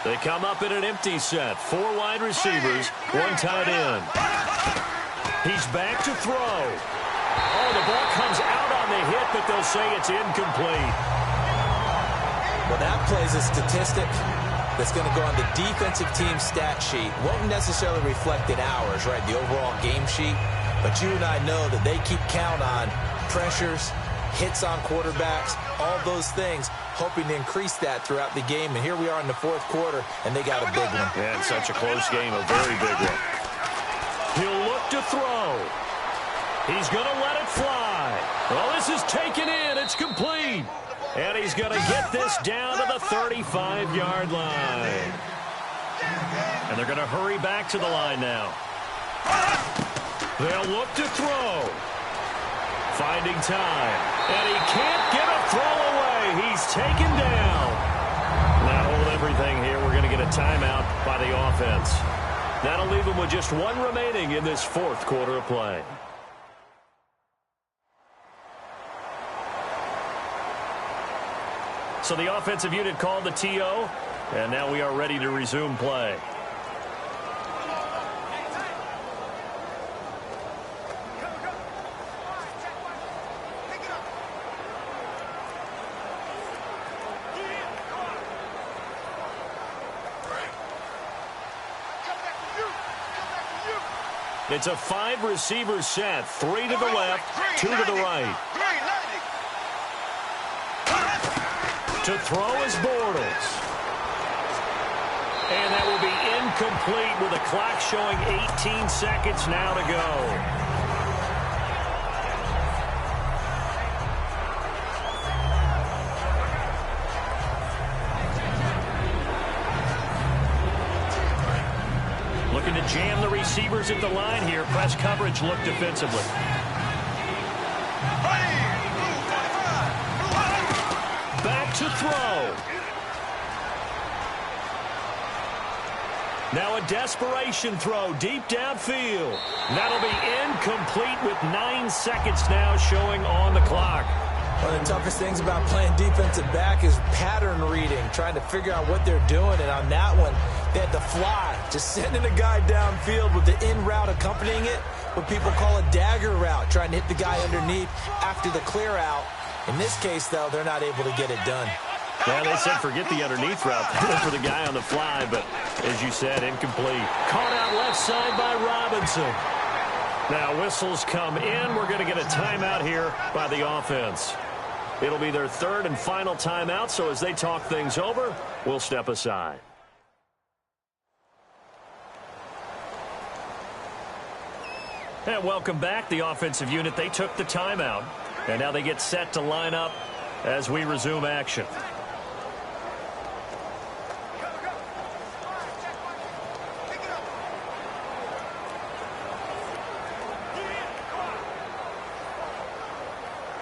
They come up in an empty set. 4 wide receivers, 1 tight end. He's back to throw. Oh, the ball comes out on the hit, but they'll say it's incomplete. Well, that play's a statistic. that's going to go on the defensive team stat sheet. Won't necessarily reflect in ours, right, the overall game sheet. But you and I know that they keep count on pressures, hits on quarterbacks, all those things, hoping to increase that throughout the game. And here we are in the fourth quarter, and they got a big one. And such a close game, a very big one. He'll look to throw. He's going to let it fly. Well, this is taken in. It's complete. And he's going to get this down to the 35-yard line. And they're going to hurry back to the line now. They'll look to throw. Finding time. And he can't get a throw away. He's taken down. Now hold everything here. We're going to get a timeout by the offense. That'll leave him with just one remaining in this fourth quarter of play. So the offensive unit called the TO, and now we are ready to resume play. It's a 5-receiver set, 3 to the left, 2 to the right. To throw is Bortles. And that will be incomplete with the clock showing 18 seconds now to go. Looking to jam the receivers at the line here. Press coverage look defensively. Back to throw. Now a desperation throw deep downfield. That'll be incomplete with 9 seconds now showing on the clock. One of the toughest things about playing defensive back is pattern reading, trying to figure out what they're doing. And on that one, they had to fly, just sending a guy downfield with the in route accompanying it, what people call a dagger route, trying to hit the guy underneath after the clear out. In this case, though, they're not able to get it done. Well, they said forget the underneath route for the guy on the fly, but as you said, incomplete. Caught out left side by Robinson. Now whistles come in. We're going to get a timeout here by the offense. It'll be their third and final timeout, so as they talk things over, we'll step aside. And welcome back. The offensive unit, they took the timeout. And now they get set to line up as we resume action.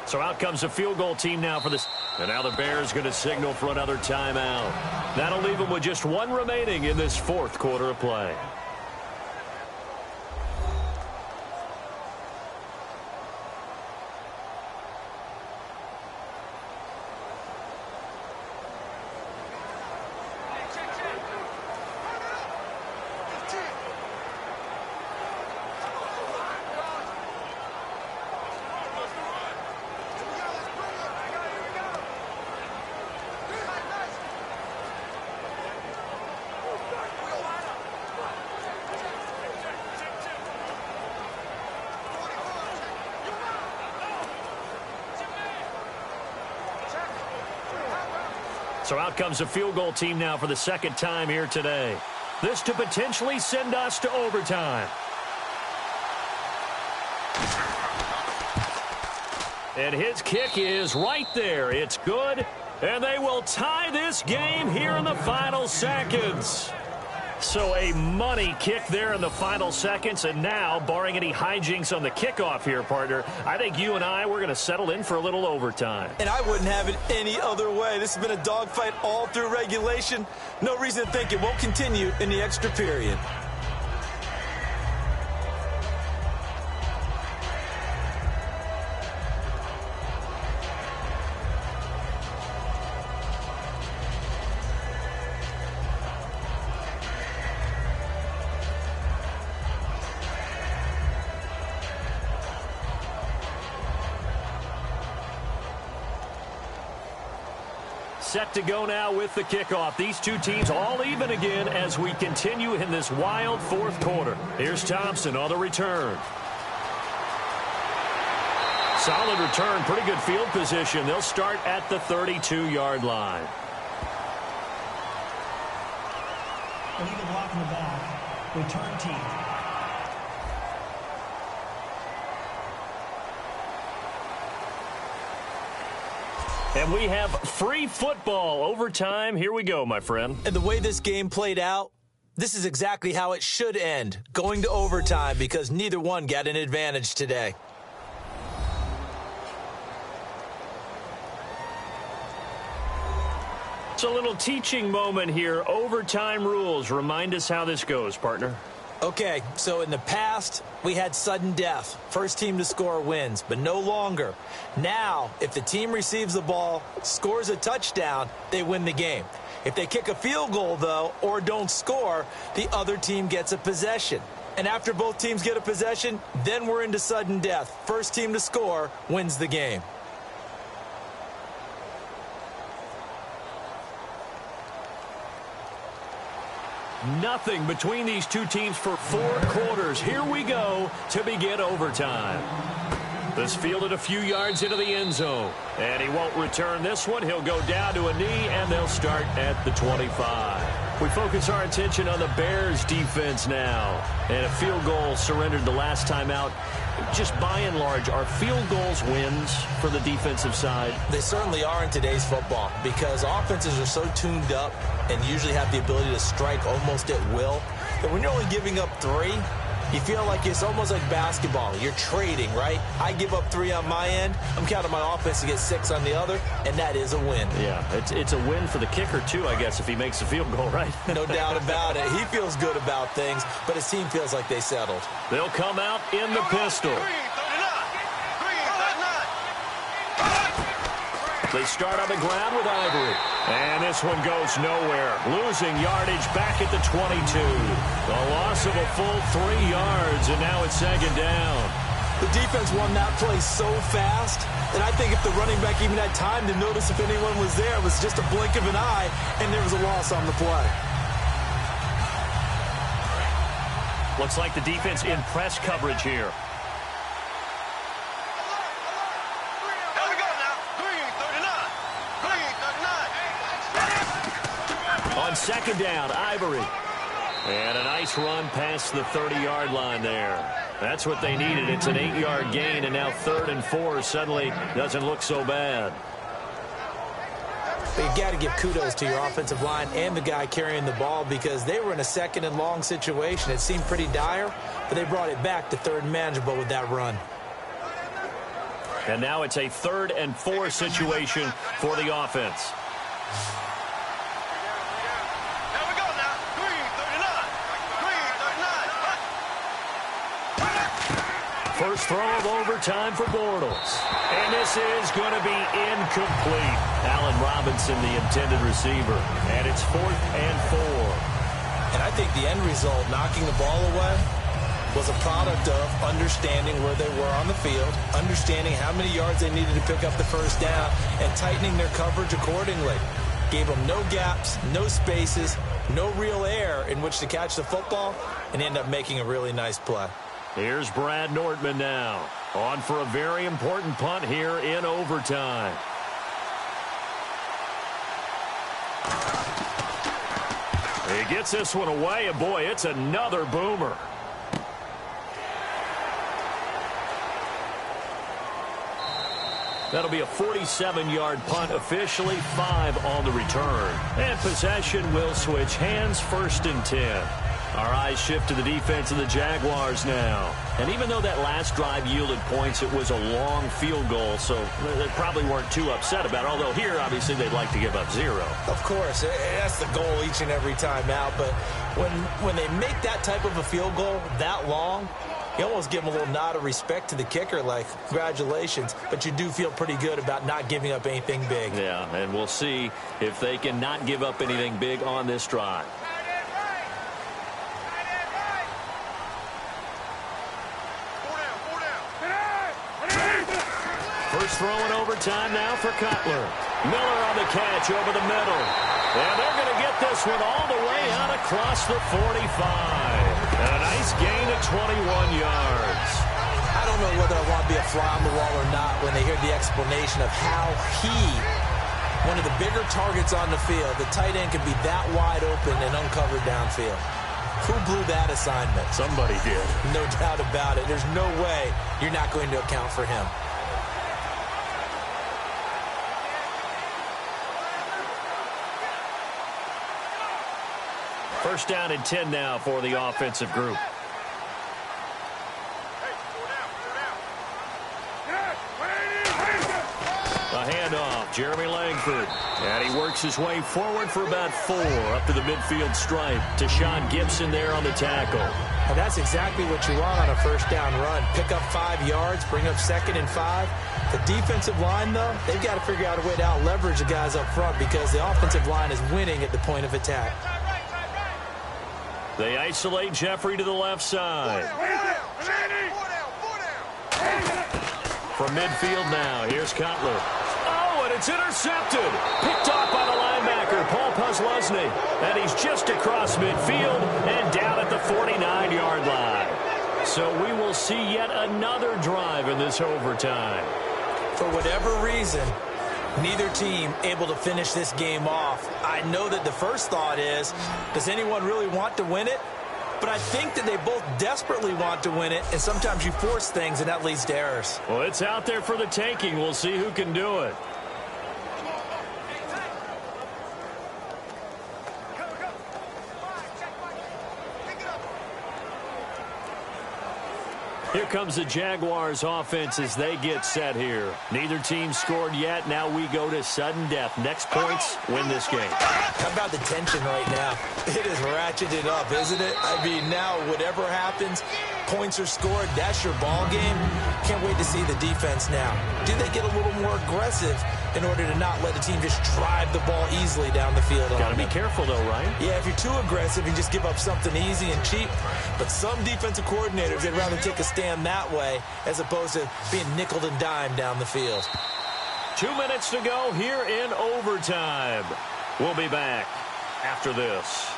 So out comes the field goal team now for this. And now the Bears going to signal for another timeout. That'll leave them with just one remaining in this fourth quarter of play. So out comes the field goal team now for the second time here today. This to potentially send us to overtime. And his kick is right there. It's good. And they will tie this game here in the final seconds. So a money kick there in the final seconds. And now, barring any hijinks on the kickoff here, partner, I think you and we're going to settle in for a little overtime. And I wouldn't have it any other way. This has been a dogfight all through regulation. No reason to think it won't continue in the extra period. Set to go now with the kickoff. These two teams all even again as we continue in this wild fourth quarter. Here's Thompson on the return. Solid return, pretty good field position. They'll start at the 32-yard line. Illegal block in the back. Return team. And we have free football overtime. Here we go, my friend. And the way this game played out, this is exactly how it should end, going to overtime, because neither one got an advantage today. It's a little teaching moment here. Overtime rules. Remind us how this goes, partner. Okay, so in the past, we had sudden death. First team to score wins, but no longer. Now, if the team receives the ball, scores a touchdown, they win the game. If they kick a field goal, though, or don't score, the other team gets a possession. And after both teams get a possession, then we're into sudden death. First team to score wins the game. Nothing between these two teams for 4 quarters. Here we go to begin overtime. This fielded a few yards into the end zone. And he won't return this one. He'll go down to a knee, and they'll start at the 25. We focus our attention on the Bears' defense now. And a field goal surrendered the last time out. Just by and large, are field goals wins for the defensive side? They certainly are in today's football because offenses are so tuned up and usually have the ability to strike almost at will that when you're only giving up 3, you feel like it's almost like basketball. You're trading, right? I give up 3 on my end. I'm counting my offense to get 6 on the other, and that is a win. Yeah, it's a win for the kicker, too, I guess, if he makes a field goal, right? No doubt about it. He feels good about things, but his team feels like they settled. They'll come out in the pistol. They start on the ground with Ivory. And this one goes nowhere. Losing yardage back at the 22. A loss of a full 3 yards, and now it's second down. The defense won that play so fast that I think if the running back even had time to notice if anyone was there, it was just a blink of an eye, and there was a loss on the play. Looks like the defense in press coverage here. On second down, Ivory. And a nice run past the 30-yard line there. That's what they needed. It's an 8-yard gain, and now 3rd and 4 suddenly doesn't look so bad. But you've got to give kudos to your offensive line and the guy carrying the ball because they were in a 2nd and long situation. It seemed pretty dire, but they brought it back to 3rd and manageable with that run. And now it's a 3rd and 4 situation for the offense. First throw of overtime for Bortles. And this is going to be incomplete. Allen Robinson, the intended receiver. And it's 4th and 4. And I think the end result, knocking the ball away, was a product of understanding where they were on the field, understanding how many yards they needed to pick up the first down, and tightening their coverage accordingly. Gave them no gaps, no spaces, no real air in which to catch the football, and end up making a really nice play. Here's Brad Nortman now, on for a very important punt here in overtime. He gets this one away, and boy, it's another boomer. That'll be a 47-yard punt, officially 5 on the return. And possession will switch hands, 1st and 10. Our eyes shift to the defense of the Jaguars now. And even though that last drive yielded points, it was a long field goal, so they probably weren't too upset about it. Although here, obviously, they'd like to give up 0. Of course, that's the goal each and every time out. But when they make that type of a field goal that long, you almost give them a little nod of respect to the kicker, like, congratulations, but you do feel pretty good about not giving up anything big. Yeah, and we'll see if they can not give up anything big on this drive. First throw in overtime now for Cutler. Miller on the catch over the middle. And they're going to get this one all the way out across the 45. And a nice gain of 21 yards. I don't know whether I want to be a fly on the wall or not when they hear the explanation of how one of the bigger targets on the field, the tight end can be that wide open and uncovered downfield. Who blew that assignment? Somebody did. No doubt about it. There's no way you're not going to account for him. First down and 10 now for the offensive group. A handoff, Jeremy Langford. And he works his way forward for about 4 up to the midfield stripe. To Sean Gibson there on the tackle. And that's exactly what you want on a first down run. Pick up 5 yards, bring up 2nd and 5. The defensive line, though, they've got to figure out a way to out-leverage the guys up front because the offensive line is winning at the point of attack. They isolate Jeffrey to the left side. From midfield now, here's Cutler. Oh, and it's intercepted. Picked off by the linebacker, Paul Posluszny. And he's just across midfield and down at the 49-yard line. So we will see yet another drive in this overtime. For whatever reason, neither team able to finish this game off. I know that the first thought is, does anyone really want to win it? But I think that they both desperately want to win it, and sometimes you force things, and that leads to errors. Well, it's out there for the taking. We'll see who can do it. Here comes the Jaguars offense as they get set here. Neither team scored yet. Now we go to sudden death. Next points win this game. How about the tension right now? It is ratcheted up, isn't it? I mean, now whatever happens, points are scored. That's your ball game. Can't wait to see the defense now. Do they get a little more aggressive in order to not let the team just drive the ball easily down the field? Got to be careful, though, right? Yeah, if you're too aggressive, you just give up something easy and cheap. But some defensive coordinators, they'd rather take a stand that way as opposed to being nickeled and dimed down the field. 2 minutes to go here in overtime. We'll be back after this.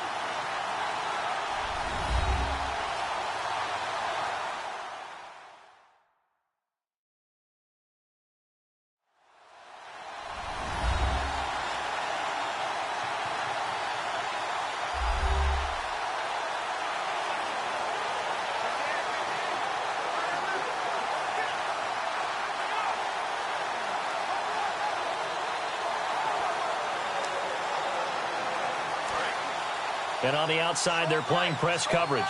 And on the outside, they're playing press coverage.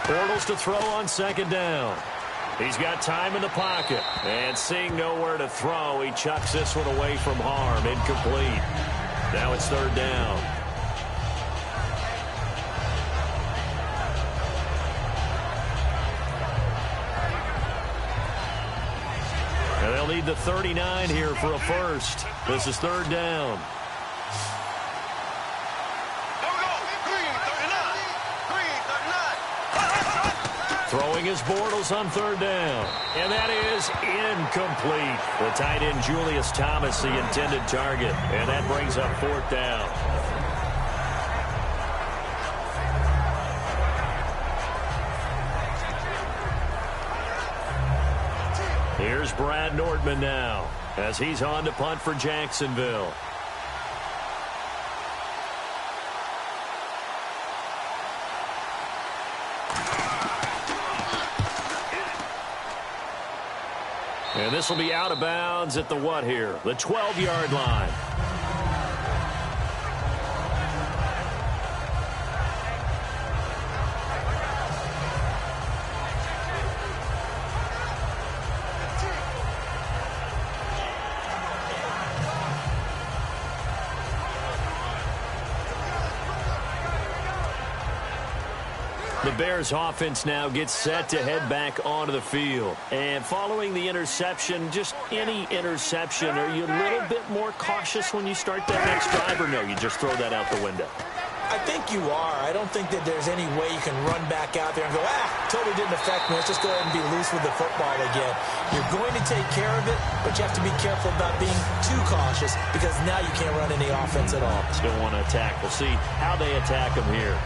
Bortles to throw on second down. He's got time in the pocket. And seeing nowhere to throw, he chucks this one away from harm. Incomplete. Now it's third down. And they'll need the 39 here for a first. This is third down. Throwing his Bortles on third down. And that is incomplete. The tight end Julius Thomas, the intended target. And that brings up fourth down. Here's Brad Nordman now as he's on to punt for Jacksonville. And this will be out of bounds at the what here? The 12-yard line. The Bears offense now gets set to head back onto the field. And following the interception, just any interception, are you a little bit more cautious when you start that next drive, or no, you just throw that out the window? I think you are. I don't think that there's any way you can run back out there and go, totally didn't affect me. Let's just go ahead and be loose with the football again. You're going to take care of it, but you have to be careful about being too cautious because now you can't run any offense at all. Still want to attack. We'll see how they attack them here.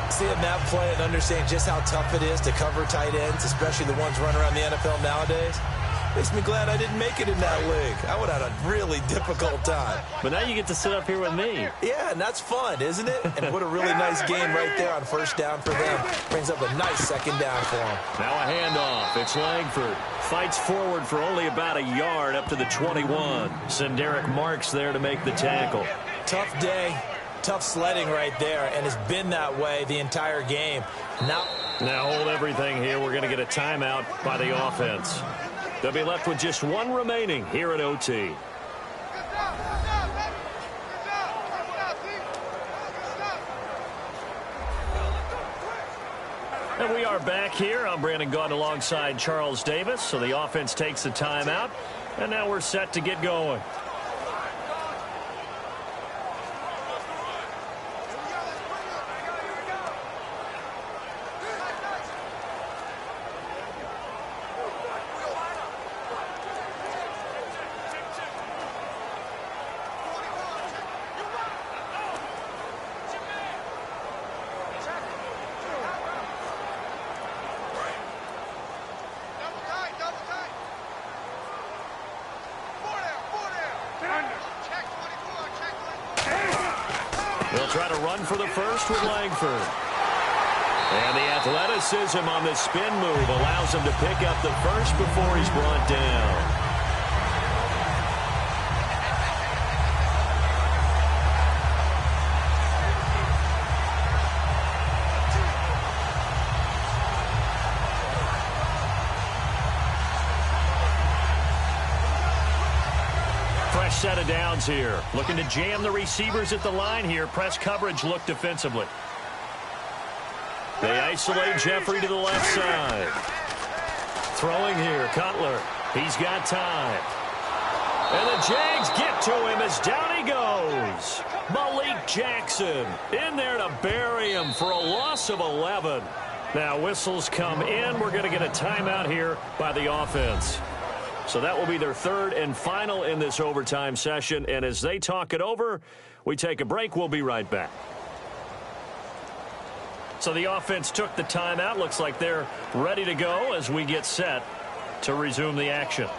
Seeing that play and understanding just how tough it is to cover tight ends, especially the ones running around the NFL nowadays, makes me glad I didn't make it in that league. I would have had a really difficult time. But now you get to sit up here with me. Yeah, and that's fun, isn't it? And what a really nice game right there on first down for them. Brings up a nice second down for them. Now a handoff. It's Langford. Fights forward for only about a yard up to the 21. Senderic Marks there to make the tackle. Tough day. Tough sledding right there, and it's been that way the entire game. Now hold everything here. We're going to get a timeout by the offense. They'll be left with just one remaining here at OT. And we are back here. I'm Brandon Gaudin alongside Charles Davis. So the offense takes a timeout, and now we're set to get going. They'll try to run for the first with Langford. And the athleticism on the spin move allows him to pick up the first before he's brought down. Set of downs here. Looking to jam the receivers at the line here. Press coverage look defensively. They isolate Jeffrey to the left side. Throwing here, Cutler. He's got time. And the Jags get to him as down he goes. Malik Jackson in there to bury him for a loss of 11. Now whistles come in. We're going to get a timeout here by the offense. So that will be their third and final in this overtime session. And as they talk it over, we take a break. We'll be right back. So the offense took the timeout. Looks like they're ready to go as we get set to resume the action.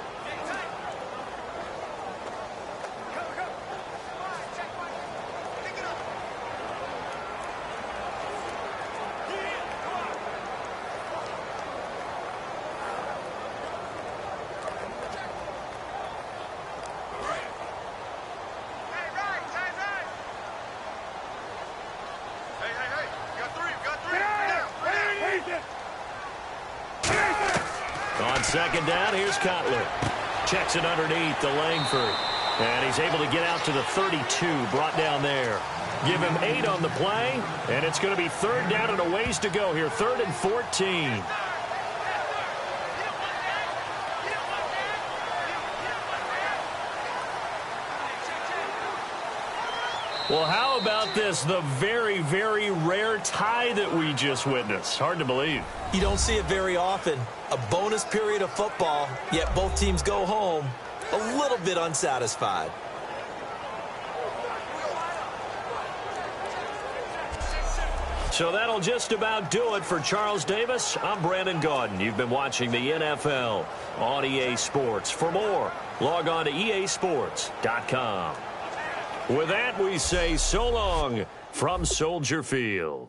On second down, here's Cutler. Checks it underneath to Langford. And he's able to get out to the 32, brought down there. Give him 8 on the play, and it's going to be third down and a ways to go here. 3rd and 14. Well, how about this? The very, very rare tie that we just witnessed. Hard to believe. You don't see it very often. A bonus period of football, yet both teams go home a little bit unsatisfied. So that'll just about do it for Charles Davis. I'm Brandon Gaudin. You've been watching the NFL on EA Sports. For more, log on to easports.com. With that, we say so long from Soldier Field.